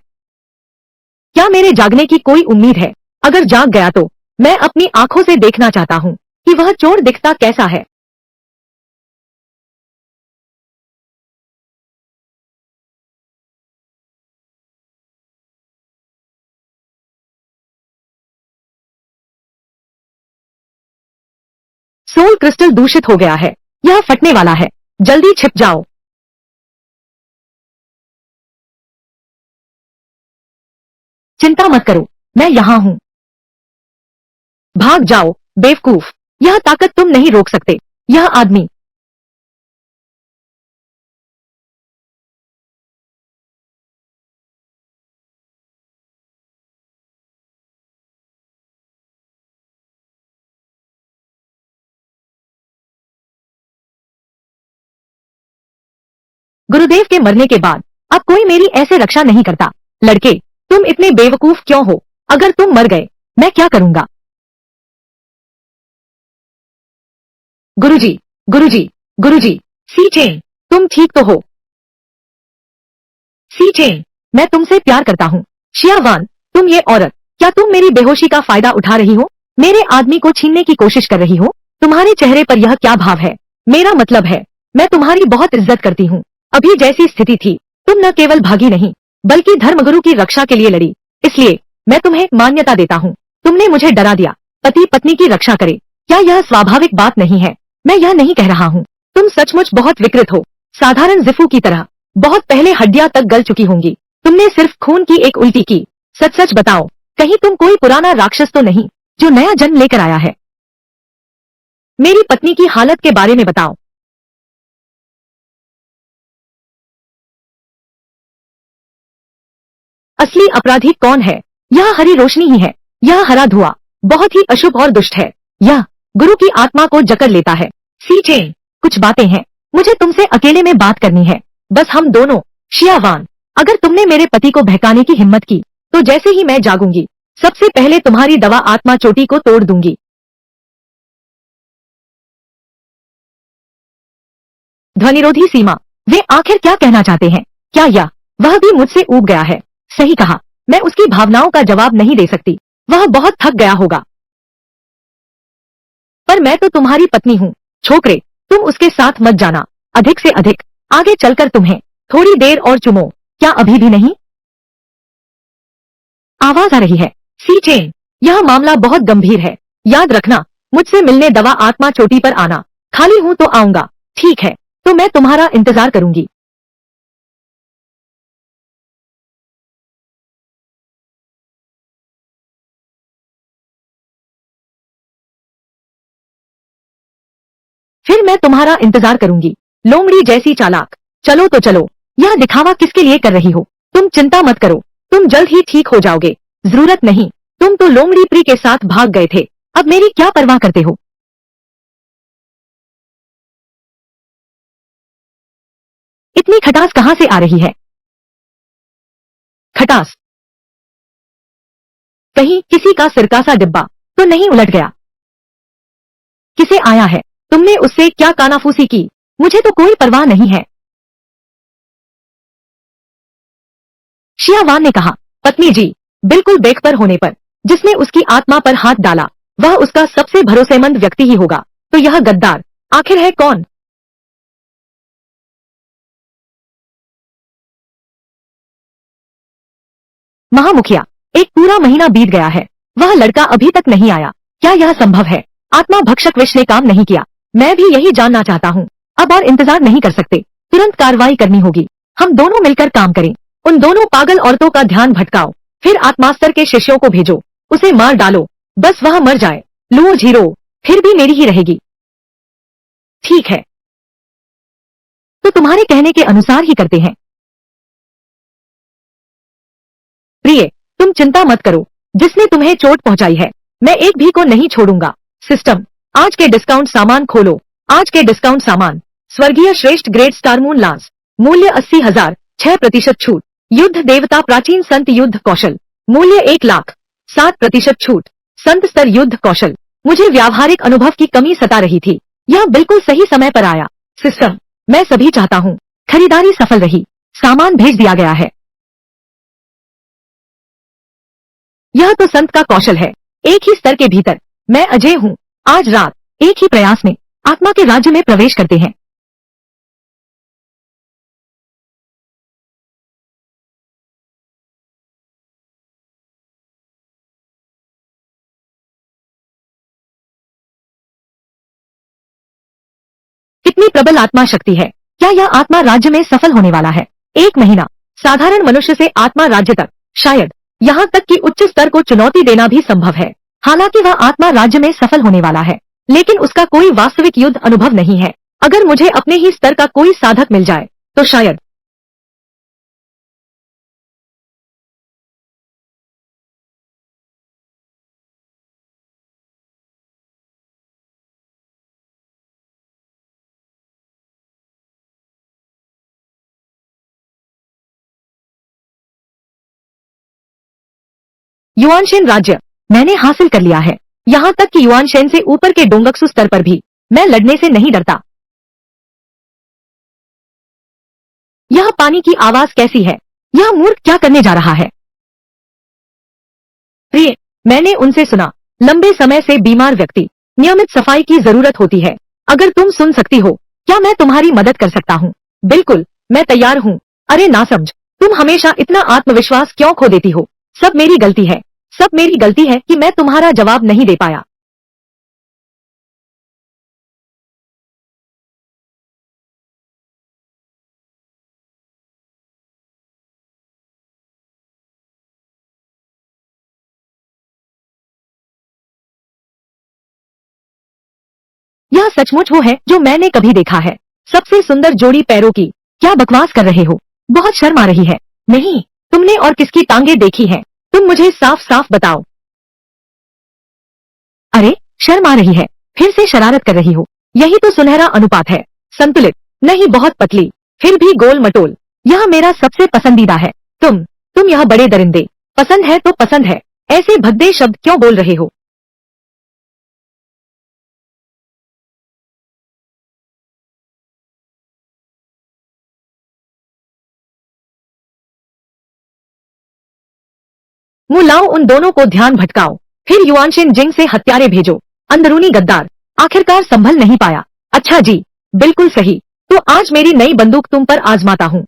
क्या मेरे जागने की कोई उम्मीद है? अगर जाग गया तो मैं अपनी आंखों से देखना चाहता हूँ कि वह चोर दिखता कैसा है। सोल क्रिस्टल दूषित हो गया है। यह फटने वाला है। जल्दी छिप जाओ। चिंता मत करो, मैं यहाँ हूँ। भाग जाओ बेवकूफ, यह ताकत तुम नहीं रोक सकते। यह आदमी गुरुदेव के मरने के बाद अब कोई मेरी ऐसे रक्षा नहीं करता। लड़के, तुम इतने बेवकूफ क्यों हो? अगर तुम मर गए मैं क्या करूंगा? गुरुजी, गुरुजी, गुरुजी, सी चेन, तुम ठीक तो हो? सी चेन, मैं तुमसे प्यार करता हूँ। शियावान, तुम ये औरत, क्या तुम मेरी बेहोशी का फायदा उठा रही हो? मेरे आदमी को छीनने की कोशिश कर रही हो? तुम्हारे चेहरे पर यह क्या भाव है? मेरा मतलब है, मैं तुम्हारी बहुत इज्जत करती हूँ। अभी जैसी स्थिति थी, तुम न केवल भागी नहीं, बल्कि धर्मगुरु की रक्षा के लिए लड़ी। इसलिए मैं तुम्हें मान्यता देता हूँ। तुमने मुझे डरा दिया। पति पत्नी की रक्षा करे, क्या यह स्वाभाविक बात नहीं है? मैं यह नहीं कह रहा हूँ। तुम सचमुच बहुत विकृत हो, साधारण जिफू की तरह। बहुत पहले हड्डियां तक गल चुकी होंगी। तुमने सिर्फ खून की एक उल्टी की। सच सच बताओ, कहीं तुम कोई पुराना राक्षस तो नहीं जो नया जन्म लेकर आया है? मेरी पत्नी की हालत के बारे में बताओ। असली अपराधी कौन है? यह हरी रोशनी ही है। यह हरा धुआं बहुत ही अशुभ और दुष्ट है। यह गुरु की आत्मा को जकड़ लेता है। सी चेन, कुछ बातें हैं, मुझे तुमसे अकेले में बात करनी है, बस हम दोनों। शियावान, अगर तुमने मेरे पति को बहकाने की हिम्मत की तो जैसे ही मैं जागूंगी सबसे पहले तुम्हारी दवा आत्मा चोटी को तोड़ दूंगी। ध्वनिरोधी सीमा, वे आखिर क्या कहना चाहते हैं? क्या यह वह भी मुझसे ऊब गया है? सही कहा, मैं उसकी भावनाओं का जवाब नहीं दे सकती। वह बहुत थक गया होगा। पर मैं तो तुम्हारी पत्नी हूँ। छोकरे, तुम उसके साथ मत जाना। अधिक से अधिक आगे चलकर तुम्हें थोड़ी देर और चुमो। क्या अभी भी नहीं? आवाज आ रही है। सी चेन, यह मामला बहुत गंभीर है। याद रखना, मुझसे मिलने दवा आत्मा चोटी पर आना। खाली हूँ तो आऊंगा। ठीक है, तो मैं तुम्हारा इंतजार करूंगी। फिर मैं तुम्हारा इंतजार करूंगी। लोमड़ी जैसी चालाक, चलो तो चलो। यह दिखावा किसके लिए कर रही हो? तुम चिंता मत करो, तुम जल्द ही ठीक हो जाओगे। जरूरत नहीं, तुम तो लोमड़ी प्री के साथ भाग गए थे, अब मेरी क्या परवाह करते हो? इतनी खटास कहाँ से आ रही है? खटास? कहीं किसी का सिरका सा डिब्बा तो नहीं उलट गया? किसे आया है? तुमने उससे क्या कानाफूसी की? मुझे तो कोई परवाह नहीं है। शियावान ने कहा, पत्नी जी, बिल्कुल बेखबर होने पर जिसने उसकी आत्मा पर हाथ डाला वह उसका सबसे भरोसेमंद व्यक्ति ही होगा, तो यह गद्दार आखिर है कौन? महामुखिया, एक पूरा महीना बीत गया है, वह लड़का अभी तक नहीं आया। क्या यह संभव है? आत्मा भक्षक विष ने काम नहीं किया। मैं भी यही जानना चाहता हूँ। अब और इंतजार नहीं कर सकते, तुरंत कार्रवाई करनी होगी। हम दोनों मिलकर काम करें। उन दोनों पागल औरतों का ध्यान भटकाओ, फिर आत्मास्तर के शिष्यों को भेजो, उसे मार डालो, बस वह मर जाए। लूज हीरो फिर भी मेरी ही रहेगी। ठीक है, तो तुम्हारे कहने के अनुसार ही करते हैं। प्रिय, तुम चिंता मत करो, जिसने तुम्हें चोट पहुंचाई है मैं एक भी को नहीं छोड़ूंगा। सिस्टम, आज के डिस्काउंट सामान खोलो। आज के डिस्काउंट सामान, स्वर्गीय श्रेष्ठ ग्रेट स्टार मून लांस, मूल्य 80,000, 6% छूट। युद्ध देवता प्राचीन संत युद्ध कौशल, मूल्य 1,00,000, 7% छूट। संत स्तर युद्ध कौशल, मुझे व्यावहारिक अनुभव की कमी सता रही थी, यह बिल्कुल सही समय पर आया। सिस्टम, मैं सभी चाहता हूँ खरीदारी सफल रही, सामान भेज दिया गया है। यह तो संत का कौशल है, एक ही स्तर के भीतर। मैं अजय हूँ। आज रात एक ही प्रयास में आत्मा के राज्य में प्रवेश करते हैं। कितनी प्रबल आत्मा शक्ति है! क्या यह आत्मा राज्य में सफल होने वाला है? 1 महीना, साधारण मनुष्य से आत्मा राज्य तक, शायद यहाँ तक कि उच्च स्तर को चुनौती देना भी संभव है। हालांकि वह आत्मा राज्य में सफल होने वाला है, लेकिन उसका कोई वास्तविक युद्ध अनुभव नहीं है। अगर मुझे अपने ही स्तर का कोई साधक मिल जाए तो शायद। युआनशेन राज्य मैंने हासिल कर लिया है। यहाँ तक कि युआनशेन से ऊपर के डोंगक्सु स्तर पर भी मैं लड़ने से नहीं डरता। यह पानी की आवाज कैसी है? यह मूर्ख क्या करने जा रहा है? प्रिय, मैंने उनसे सुना, लंबे समय से बीमार व्यक्ति, नियमित सफाई की जरूरत होती है। अगर तुम सुन सकती हो, क्या मैं तुम्हारी मदद कर सकता हूँ? बिल्कुल, मैं तैयार हूँ। अरे नासमझ, तुम हमेशा इतना आत्मविश्वास क्यों खो देती हो? सब मेरी गलती है। सब मेरी गलती है कि मैं तुम्हारा जवाब नहीं दे पाया। यह सचमुच वो है जो मैंने कभी देखा है। सबसे सुंदर जोड़ी पैरों की। क्या बकवास कर रहे हो? बहुत शर्म आ रही है। नहीं, तुमने और किसकी टांगे देखी हैं? तुम मुझे साफ साफ बताओ। अरे, शर्म आ रही है। फिर से शरारत कर रही हो। यही तो सुनहरा अनुपात है। संतुलित, नहीं बहुत पतली, फिर भी गोल मटोल। यह मेरा सबसे पसंदीदा है। तुम यह बड़े दरिंदे। पसंद है तो पसंद है। ऐसे भद्दे शब्द क्यों बोल रहे हो? मुंह लाओ, उन दोनों को ध्यान भटकाओ। फिर युआनशेन जिंग से हत्यारे भेजो। अंदरूनी गद्दार, आखिरकार संभल नहीं पाया। अच्छा जी, बिल्कुल सही। तो आज मेरी नई बंदूक तुम पर आजमाता हूँ।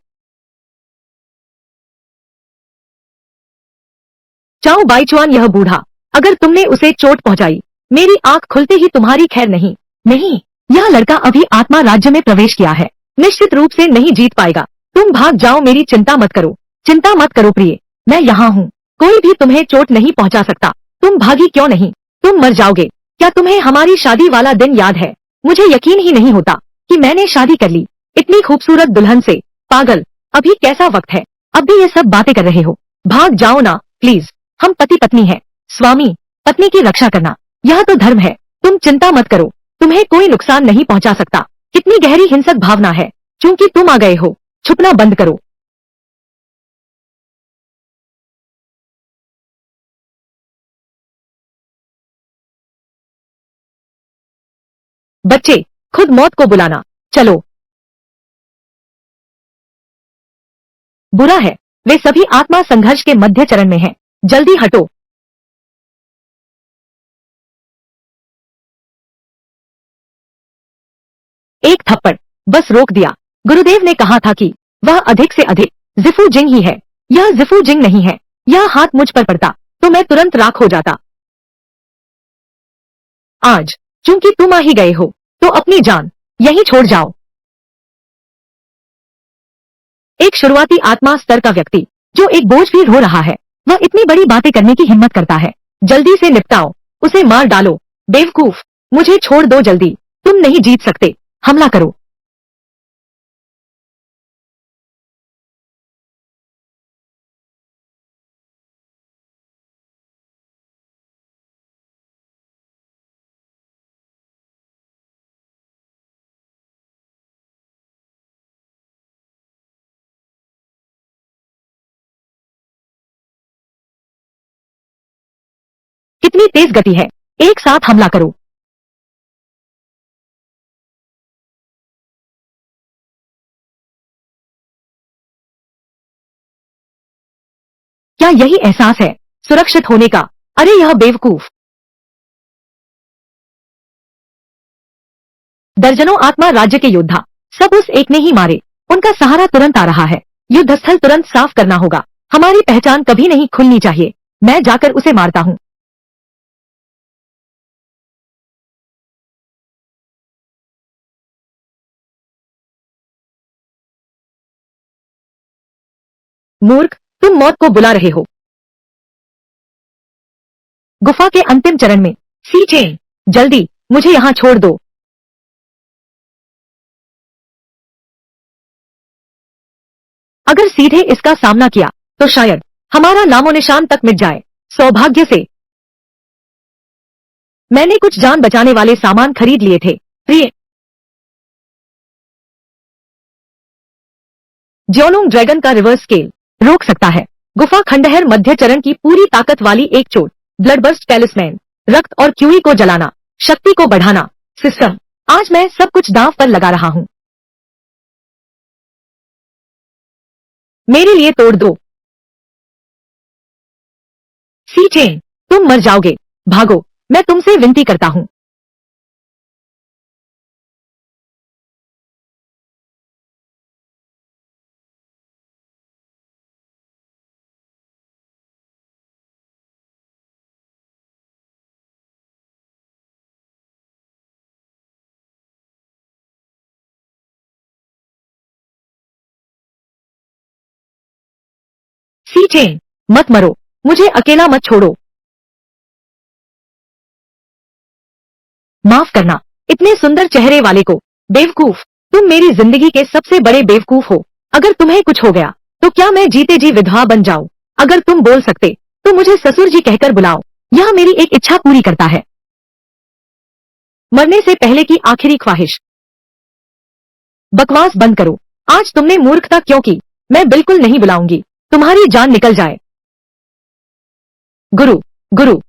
चाओ बाईचुआन, यह बूढ़ा, अगर तुमने उसे चोट पहुंचाई, मेरी आंख खुलते ही तुम्हारी खैर नहीं। नहीं, यह लड़का अभी आत्मा राज्य में प्रवेश किया है। निश्चित रूप से नहीं जीत पाएगा। तुम भाग जाओ, मेरी चिंता मत करो। चिंता मत करो प्रिय, मैं यहाँ हूँ। कोई भी तुम्हें चोट नहीं पहुंचा सकता। तुम भागी क्यों नहीं? तुम मर जाओगे। क्या तुम्हें हमारी शादी वाला दिन याद है? मुझे यकीन ही नहीं होता कि मैंने शादी कर ली, इतनी खूबसूरत दुल्हन से। पागल, अभी कैसा वक्त है? अब भी ये सब बातें कर रहे हो? भाग जाओ ना प्लीज। हम पति पत्नी हैं। स्वामी, पत्नी की रक्षा करना, यह तो धर्म है। तुम चिंता मत करो, तुम्हें कोई नुकसान नहीं पहुंचा सकता। कितनी गहरी हिंसक भावना है। क्योंकि तुम आ गए हो, छुपना बंद करो। बच्चे, खुद मौत को बुलाना। चलो। बुरा है, वे सभी आत्मा संघर्ष के मध्य चरण में हैं। जल्दी हटो। एक थप्पड़ बस रोक दिया। गुरुदेव ने कहा था कि वह अधिक से अधिक जिफू जिंग ही है। यह जिफू जिंग नहीं है। यह हाथ मुझ पर पड़ता तो मैं तुरंत राख हो जाता। आज चूंकि तुम आ ही गए हो, तो अपनी जान यहीं छोड़ जाओ। एक शुरुआती आत्मा स्तर का व्यक्ति जो एक बोझ भी ढो रहा है, वह इतनी बड़ी बातें करने की हिम्मत करता है। जल्दी से निपटाओ, उसे मार डालो। बेवकूफ, मुझे छोड़ दो जल्दी। तुम नहीं जीत सकते। हमला करो। कितनी तेज गति है। एक साथ हमला करो। क्या यही एहसास है सुरक्षित होने का? अरे यह बेवकूफ। दर्जनों आत्मा राज्य के योद्धा, सब उस एक ने ही मारे। उनका सहारा तुरंत आ रहा है। युद्ध स्थल तुरंत साफ करना होगा। हमारी पहचान कभी नहीं खुलनी चाहिए। मैं जाकर उसे मारता हूँ। मूर्ख, तुम मौत को बुला रहे हो। गुफा के अंतिम चरण में। सी चेन, जल्दी मुझे यहाँ छोड़ दो। अगर सीधे इसका सामना किया तो शायद हमारा नामो निशान तक मिट जाए। सौभाग्य से मैंने कुछ जान बचाने वाले सामान खरीद लिए थे। प्रिय ज्योलुंग ड्रैगन का रिवर्स स्केल रोक सकता है। गुफा खंडहर मध्य चरण की पूरी ताकत वाली एक चोट। ब्लडबर्स्ट टैलिस्मैन, रक्त और क्यूई को जलाना, शक्ति को बढ़ाना। सिस्टम, आज मैं सब कुछ दांव पर लगा रहा हूँ। मेरे लिए तोड़ दो। सी चेन, तुम मर जाओगे। भागो, मैं तुमसे विनती करता हूँ। सी चेन, मत मरो, मुझे अकेला मत छोड़ो। माफ करना, इतने सुंदर चेहरे वाले को। बेवकूफ, तुम मेरी जिंदगी के सबसे बड़े बेवकूफ हो। अगर तुम्हें कुछ हो गया तो क्या मैं जीते जी विधवा बन जाऊं? अगर तुम बोल सकते तो मुझे ससुर जी कहकर बुलाओ। यह मेरी एक इच्छा पूरी करता है। मरने से पहले की आखिरी ख्वाहिश। बकवास बंद करो। आज तुमने मूर्खता क्यों की? मैं बिल्कुल नहीं बुलाऊंगी। तुम्हारी जान निकल जाए। गुरु, गुरु,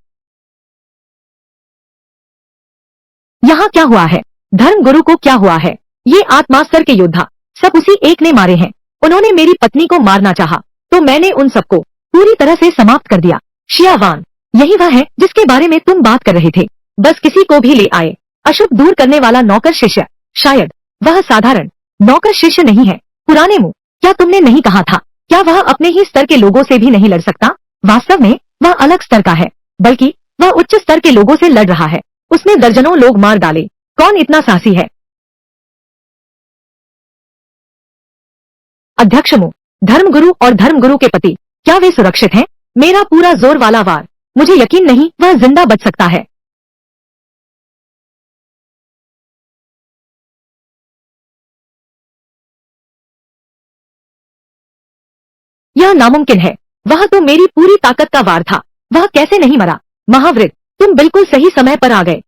यहाँ क्या हुआ है? धर्म गुरु को क्या हुआ है? ये आत्मास्तर के योद्धा सब उसी एक ने मारे हैं। उन्होंने मेरी पत्नी को मारना चाहा तो मैंने उन सबको पूरी तरह से समाप्त कर दिया। शियावान, यही वह है जिसके बारे में तुम बात कर रहे थे। बस किसी को भी ले आए। अशुभ दूर करने वाला नौकर शिष्य। शायद वह साधारण नौकर शिष्य नहीं है। पुराने मुंह, क्या तुमने नहीं कहा था? क्या वह अपने ही स्तर के लोगों से भी नहीं लड़ सकता? वास्तव में वह अलग स्तर का है, बल्कि वह उच्च स्तर के लोगों से लड़ रहा है। उसने दर्जनों लोग मार डाले। कौन इतना साहसी है? अध्यक्ष मुंह, धर्मगुरु और धर्मगुरु के पति, क्या वे सुरक्षित हैं? मेरा पूरा जोर वाला वार, मुझे यकीन नहीं वह जिंदा बच सकता है। यह नामुमकिन है। वह तो मेरी पूरी ताकत का वार था। वह कैसे नहीं मरा? महावृत, तुम बिल्कुल सही समय पर आ गए।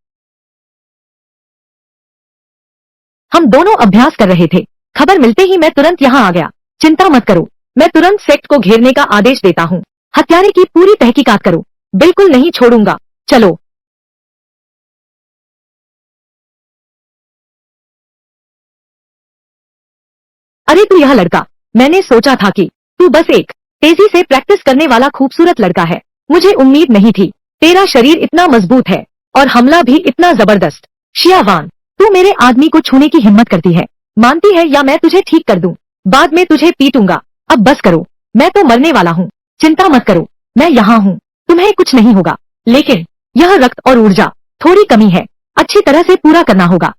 हम दोनों अभ्यास कर रहे थे। खबर मिलते ही मैं तुरंत यहाँ आ गया। चिंता मत करो, मैं तुरंत सेक्ट को घेरने का आदेश देता हूँ। हत्यारे की पूरी तहकीकात करो। बिल्कुल नहीं छोड़ूंगा। चलो। अरे तू यह लड़का, मैंने सोचा था कि तू बस एक तेजी से प्रैक्टिस करने वाला खूबसूरत लड़का है। मुझे उम्मीद नहीं थी। तेरा शरीर इतना मजबूत है और हमला भी इतना जबरदस्त। शियावान, तू मेरे आदमी को छूने की हिम्मत करती है। मानती है या मैं तुझे ठीक कर दूं? बाद में तुझे पीटूंगा। अब बस करो, मैं तो मरने वाला हूँ। चिंता मत करो, मैं यहाँ हूँ। तुम्हें कुछ नहीं होगा। लेकिन यह रक्त और ऊर्जा थोड़ी कमी है। अच्छी तरह से पूरा करना होगा।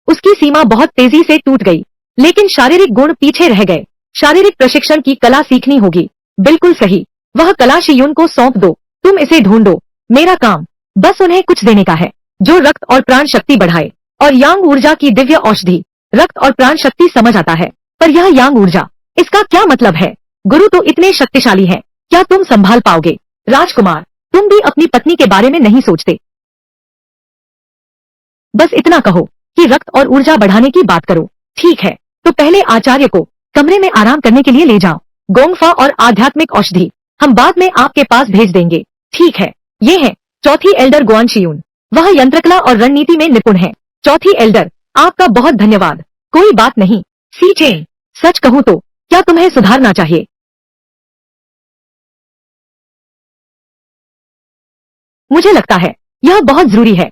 उसकी सीमा बहुत तेजी से टूट गई, लेकिन शारीरिक गुण पीछे रह गए। शारीरिक प्रशिक्षण की कला सीखनी होगी। बिल्कुल सही, वह कला शियून को सौंप दो। तुम इसे ढूंढो। मेरा काम बस उन्हें कुछ देने का है जो रक्त और प्राण शक्ति बढ़ाए। और यांग ऊर्जा की दिव्य औषधि। रक्त और प्राण शक्ति समझ आता है, पर यह यांग ऊर्जा, इसका क्या मतलब है? गुरु तो इतने शक्तिशाली हैं, क्या तुम संभाल पाओगे? राजकुमार, तुम भी अपनी पत्नी के बारे में नहीं सोचते। बस इतना कहो कि रक्त और ऊर्जा बढ़ाने की बात करो। ठीक है, तो पहले आचार्य को कमरे में आराम करने के लिए ले जाओ। गोंगफा और आध्यात्मिक औषधि हम बाद में आपके पास भेज देंगे। ठीक है, ये है चौथी एल्डर गुआन शियून। वह यंत्रकला और रणनीति में निपुण है। चौथी एल्डर, आपका बहुत धन्यवाद। कोई बात नहीं। सी चेन, सच कहूँ तो क्या तुम्हें सुधारना चाहिए? मुझे लगता है यह बहुत जरूरी है।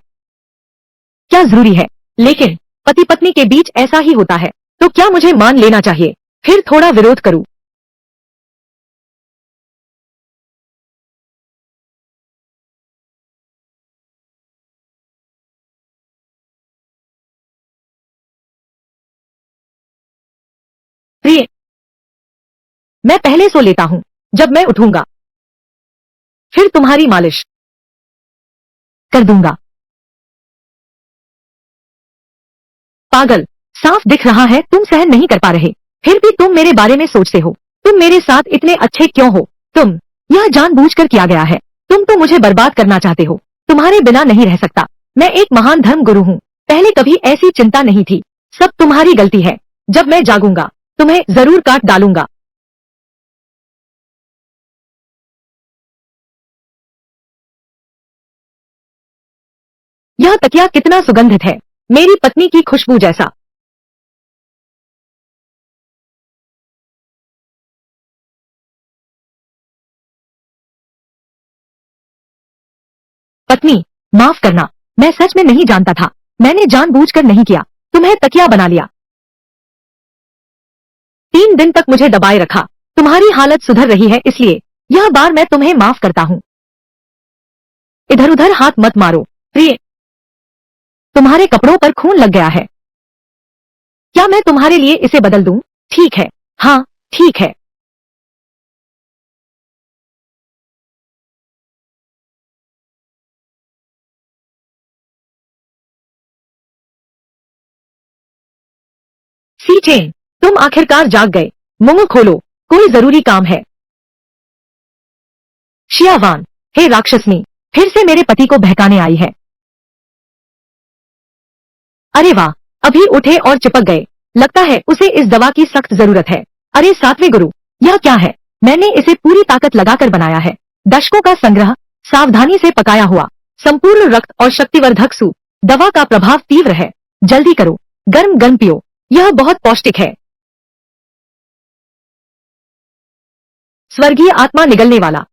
क्या जरूरी है? लेकिन पति पत्नी के बीच ऐसा ही होता है, तो क्या मुझे मान लेना चाहिए फिर थोड़ा विरोध करूं? प्रिय, मैं पहले सो लेता हूँ। जब मैं उठूंगा फिर तुम्हारी मालिश। कर दूंगा। पागल, साफ दिख रहा है तुम सहन नहीं कर पा रहे, फिर भी तुम मेरे बारे में सोचते हो। तुम मेरे साथ इतने अच्छे क्यों हो? यह जानबूझकर किया गया है। तुम तो मुझे बर्बाद करना चाहते हो। तुम्हारे बिना नहीं रह सकता। मैं एक महान धर्म गुरु हूँ। पहले कभी ऐसी चिंता नहीं थी। सब तुम्हारी गलती है। जब मैं जागूंगा तुम्हें जरूर काट डालूंगा। यह तकिया कितना सुगंधित है, मेरी पत्नी की खुशबू जैसा। पत्नी, माफ करना, मैं सच में नहीं जानता था। मैंने जानबूझकर नहीं किया। तुम्हें तकिया बना लिया। 3 दिन तक मुझे दबाए रखा। तुम्हारी हालत सुधर रही है इसलिए यह बार मैं तुम्हें माफ करता हूँ। इधर उधर हाथ मत मारो प्रिय। तुम्हारे कपड़ों पर खून लग गया है। क्या मैं तुम्हारे लिए इसे बदल दूं? ठीक है, हाँ ठीक है। सी चेन, तुम आखिरकार जाग गए। मुंह खोलो, कोई जरूरी काम है। शियावान, हे राक्षसनी, फिर से मेरे पति को बहकाने आई है। अरे वाह, अभी उठे और चिपक गए। लगता है उसे इस दवा की सख्त जरूरत है। अरे सातवें गुरु, यह क्या है? मैंने इसे पूरी ताकत लगाकर बनाया है। दशकों का संग्रह, सावधानी से पकाया हुआ, संपूर्ण रक्त और शक्तिवर्धक सूप। दवा का प्रभाव तीव्र है। जल्दी करो, गर्म गर्म पियो। यह बहुत पौष्टिक है। स्वर्गीय आत्मा निगलने वाला,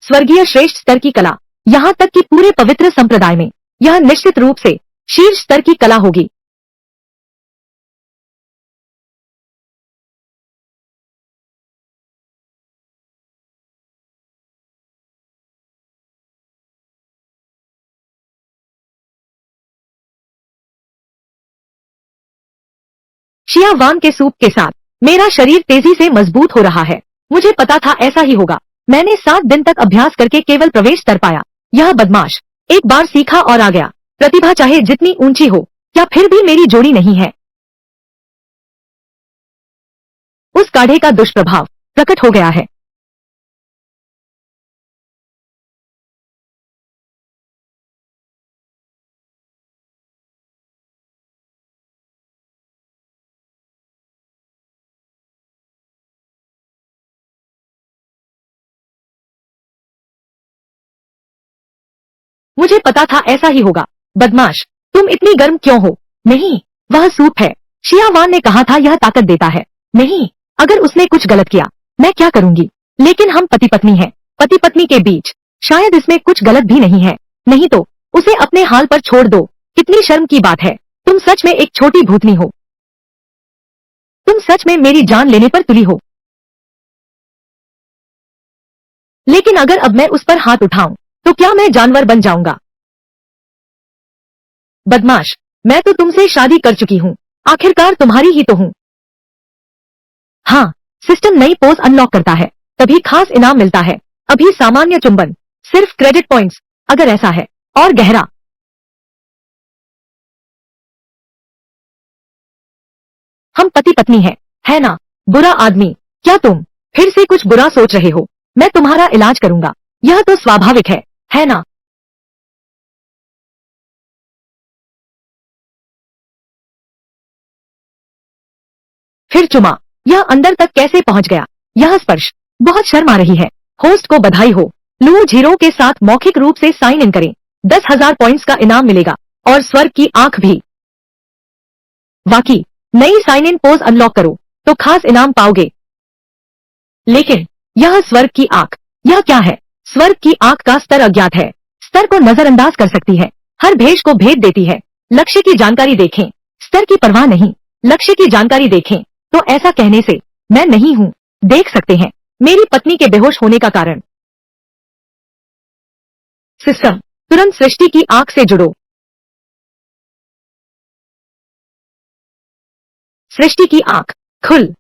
स्वर्गीय श्रेष्ठ स्तर की कला। यहाँ तक कि पूरे पवित्र संप्रदाय में यह निश्चित रूप से शीर्ष स्तर की कला होगी। शियावान के सूप के साथ मेरा शरीर तेजी से मजबूत हो रहा है। मुझे पता था ऐसा ही होगा। मैंने 7 दिन तक अभ्यास करके केवल प्रवेश कर पाया। यह बदमाश एक बार सीखा और आ गया। प्रतिभा चाहे जितनी ऊंची हो, क्या फिर भी मेरी जोड़ी नहीं है। उस काढ़े का दुष्प्रभाव प्रकट हो गया है। मुझे पता था ऐसा ही होगा। बदमाश, तुम इतनी गर्म क्यों हो? नहीं, वह सूप है। शियावान ने कहा था यह ताकत देता है। नहीं, अगर उसने कुछ गलत किया, मैं क्या करूंगी? लेकिन हम पति पत्नी हैं। पति पत्नी के बीच शायद इसमें कुछ गलत भी नहीं है। नहीं तो उसे अपने हाल पर छोड़ दो। कितनी शर्म की बात है। तुम सच में एक छोटी भूतनी हो। तुम सच में मेरी जान लेने पर तुली हो। लेकिन अगर अब मैं उस पर हाथ उठाऊं, तो क्या मैं जानवर बन जाऊंगा? बदमाश, मैं तो तुमसे शादी कर चुकी हूँ। आखिरकार तुम्हारी ही तो हूँ। हाँ, सिस्टम नई पोज अनलॉक करता है, तभी खास इनाम मिलता है। अभी सामान्य चुंबन, सिर्फ क्रेडिट पॉइंट्स, अगर ऐसा है। और गहरा। हम पति पत्नी हैं, है ना? बुरा आदमी, क्या तुम फिर से कुछ बुरा सोच रहे हो? मैं तुम्हारा इलाज करूंगा। यह तो स्वाभाविक है ना? फिर चुमा, यह अंदर तक कैसे पहुंच गया? यह स्पर्श, बहुत शर्म आ रही है। होस्ट को बधाई हो। लू जीरो के साथ मौखिक रूप से साइन इन करें। 10,000 पॉइंट्स का इनाम मिलेगा और स्वर्ग की आंख भी। वाकई, नई साइन इन पोज अनलॉक करो तो खास इनाम पाओगे। लेकिन यह स्वर्ग की आंख, यह क्या है? स्वर्ग की आंख का स्तर अज्ञात है। स्तर को नजरअंदाज कर सकती है, हर भेष को भेद देती है। लक्ष्य की जानकारी देखें, स्तर की परवाह नहीं। लक्ष्य की जानकारी देखें, तो ऐसा कहने से मैं नहीं हूँ। देख सकते हैं मेरी पत्नी के बेहोश होने का कारण। सिस्टम, तुरंत सृष्टि की आंख से जुड़ो। सृष्टि की आंख खुल।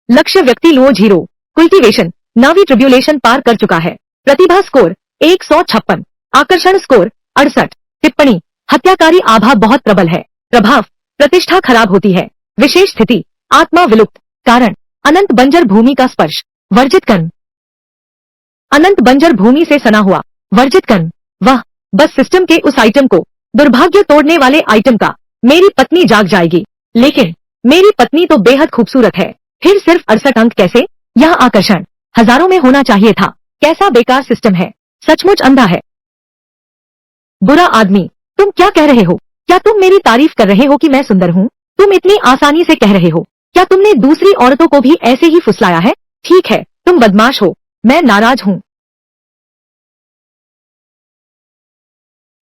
लक्ष्य व्यक्ति लो जीरो, कुल्टीवेशन, नावी ट्रिब्यूलेशन पार कर चुका है। प्रतिभा स्कोर 156, आकर्षण स्कोर 68। टिप्पणी, हत्याकारी आभा बहुत प्रबल है। प्रभाव, प्रतिष्ठा खराब होती है। विशेष स्थिति, आत्मा विलुप्त। कारण, अनंत बंजर भूमि का स्पर्श। वर्जित कर्म, अनंत बंजर भूमि से सना हुआ। वर्जित कर्म, वह बस सिस्टम के उस आइटम को, दुर्भाग्य तोड़ने वाले आइटम का। मेरी पत्नी जाग जाएगी, लेकिन मेरी पत्नी तो बेहद खूबसूरत है। फिर सिर्फ 68 अंक कैसे? यह आकर्षण हजारों में होना चाहिए था। कैसा बेकार सिस्टम है, सचमुच अंधा है। बुरा आदमी, तुम क्या कह रहे हो? क्या तुम मेरी तारीफ कर रहे हो कि मैं सुंदर हूँ? तुम इतनी आसानी से कह रहे हो। क्या तुमने दूसरी औरतों को भी ऐसे ही फुसलाया है? ठीक है, तुम बदमाश हो। मैं नाराज हूँ।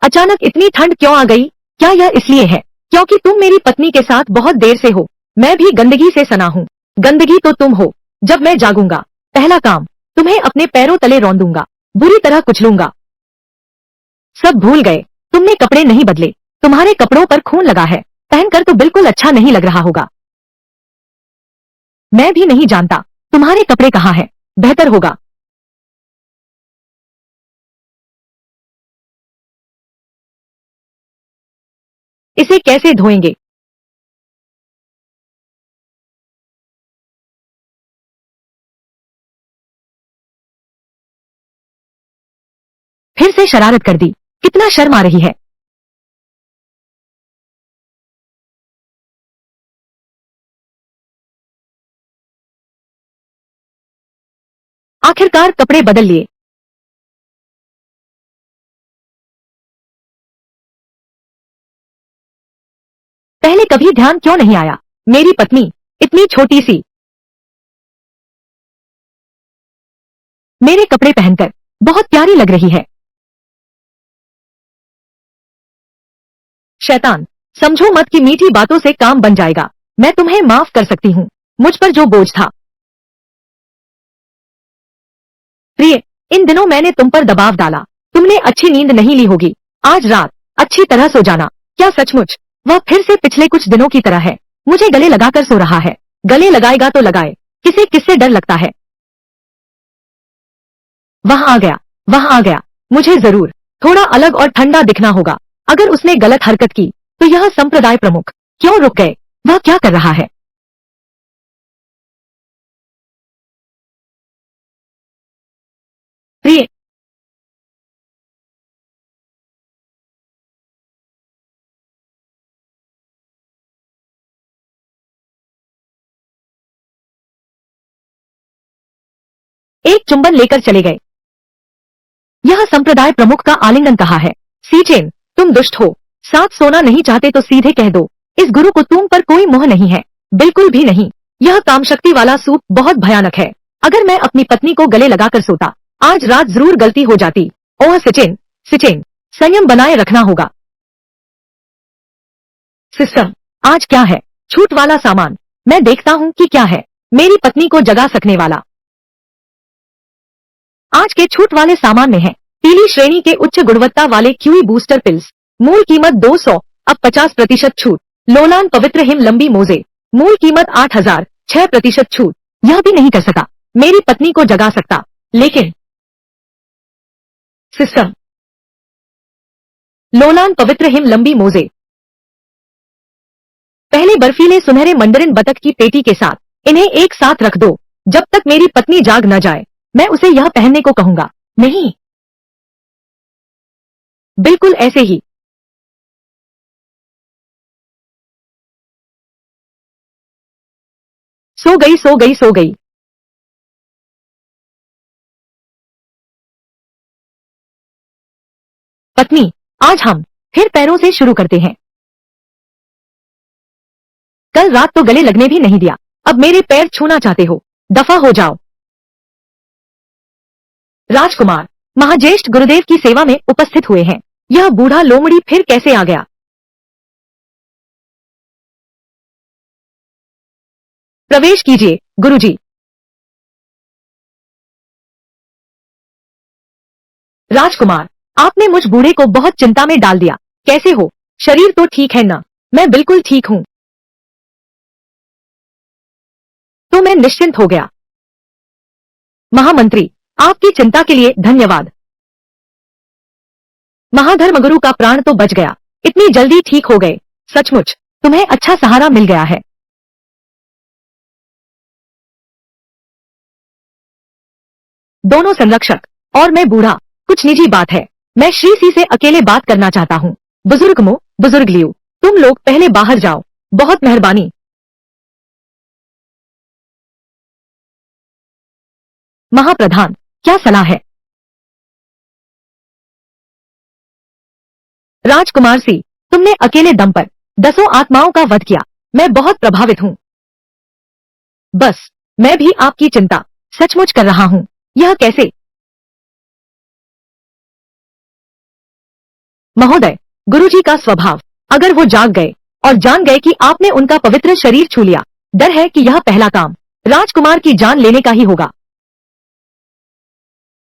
अचानक इतनी ठंड क्यों आ गई? क्या यह इसलिए है क्योंकि तुम मेरी पत्नी के साथ बहुत देर से हो? मैं भी गंदगी से सना हूँ। गंदगी तो तुम हो। जब मैं जागूंगा, पहला काम, तुम्हें अपने पैरों तले रौंदूंगा, बुरी तरह कुचलूंगा। सब भूल गए, तुमने कपड़े नहीं बदले। तुम्हारे कपड़ों पर खून लगा है। पहनकर तो बिल्कुल अच्छा नहीं लग रहा होगा। मैं भी नहीं जानता तुम्हारे कपड़े कहाँ हैं। बेहतर होगा इसे कैसे धोएंगे? फिर से शरारत कर दी। कितना शर्म आ रही है। आखिरकार कपड़े बदल लिए। पहले कभी ध्यान क्यों नहीं आया? मेरी पत्नी इतनी छोटी सी मेरे कपड़े पहनकर बहुत प्यारी लग रही है। शैतान, समझो मत कि मीठी बातों से काम बन जाएगा। मैं तुम्हें माफ कर सकती हूँ। मुझ पर जो बोझ था। प्रिय, इन दिनों मैंने तुम पर दबाव डाला। तुमने अच्छी नींद नहीं ली होगी। आज रात अच्छी तरह सो जाना। क्या सचमुच वह फिर से पिछले कुछ दिनों की तरह है? मुझे गले लगाकर सो रहा है। गले लगाएगा तो लगाए, किसे किससे डर लगता है। वह आ गया, वह आ गया। मुझे जरूर थोड़ा अलग और ठंडा दिखना होगा। अगर उसने गलत हरकत की तो यह संप्रदाय प्रमुख क्यों रुक गए? वह क्या कर रहा है? प्रिय, एक चुंबन लेकर चले गए। यह संप्रदाय प्रमुख का आलिंगन कहा है। सीचेन, तुम दुष्ट हो। साथ सोना नहीं चाहते तो सीधे कह दो। इस गुरु को तुम पर कोई मोह नहीं है, बिल्कुल भी नहीं। यह कामशक्ति वाला सूप बहुत भयानक है। अगर मैं अपनी पत्नी को गले लगाकर सोता, आज रात जरूर गलती हो जाती। ओह सिचेन, सिचेन, संयम बनाए रखना होगा। सिस्टम, आज क्या है? छूट वाला सामान। मैं देखता हूँ कि क्या है। मेरी पत्नी को जगा सकने वाला। आज के छूट वाले सामान में है पीली श्रेणी के उच्च गुणवत्ता वाले क्यूई बूस्टर पिल्स। मूल कीमत 200, अब 50% छूट। लोलान पवित्र हिम लंबी मोजे, मूल कीमत 8000, 6% छूट। यह भी नहीं कर सका मेरी पत्नी को जगा सकता, लेकिन सिस्टम। लोलान पवित्र हिम लंबी मोजे, पहले बर्फीले सुनहरे मंडरिन बतख की पेटी के साथ इन्हें एक साथ रख दो। जब तक मेरी पत्नी जाग न जाए, मैं उसे यह पहनने को कहूंगा नहीं। बिल्कुल ऐसे ही। सो गई, सो गई, सो गई। पत्नी, आज हम फिर पैरों से शुरू करते हैं। कल रात तो गले लगने भी नहीं दिया, अब मेरे पैर छूना चाहते हो? दफा हो जाओ। राजकुमार, महाज्येष्ठ गुरुदेव की सेवा में उपस्थित हुए हैं। यह बूढ़ा लोमड़ी फिर कैसे आ गया? प्रवेश कीजिए गुरुजी। राजकुमार, आपने मुझ बूढ़े को बहुत चिंता में डाल दिया। कैसे हो? शरीर तो ठीक है ना? मैं बिल्कुल ठीक हूँ। तो मैं निश्चिंत हो गया। महामंत्री, आपकी चिंता के लिए धन्यवाद। महाधर्मगुरु का प्राण तो बच गया, इतनी जल्दी ठीक हो गए। सचमुच तुम्हें अच्छा सहारा मिल गया है। दोनों संरक्षक और मैं बूढ़ा, कुछ निजी बात है। मैं श्री सी से अकेले बात करना चाहता हूँ। बुजुर्ग मो, बुजुर्ग लियो, तुम लोग पहले बाहर जाओ। बहुत मेहरबानी। महाप्रधान, क्या सलाह है? राजकुमार सी, तुमने अकेले दम पर 10 आत्माओं का वध किया। मैं बहुत प्रभावित हूँ। बस मैं भी आपकी चिंता सचमुच कर रहा हूँ। यह कैसे? महोदय, गुरुजी का स्वभाव, अगर वो जाग गए और जान गए कि आपने उनका पवित्र शरीर छू लिया, डर है कि यह पहला काम राजकुमार की जान लेने का ही होगा।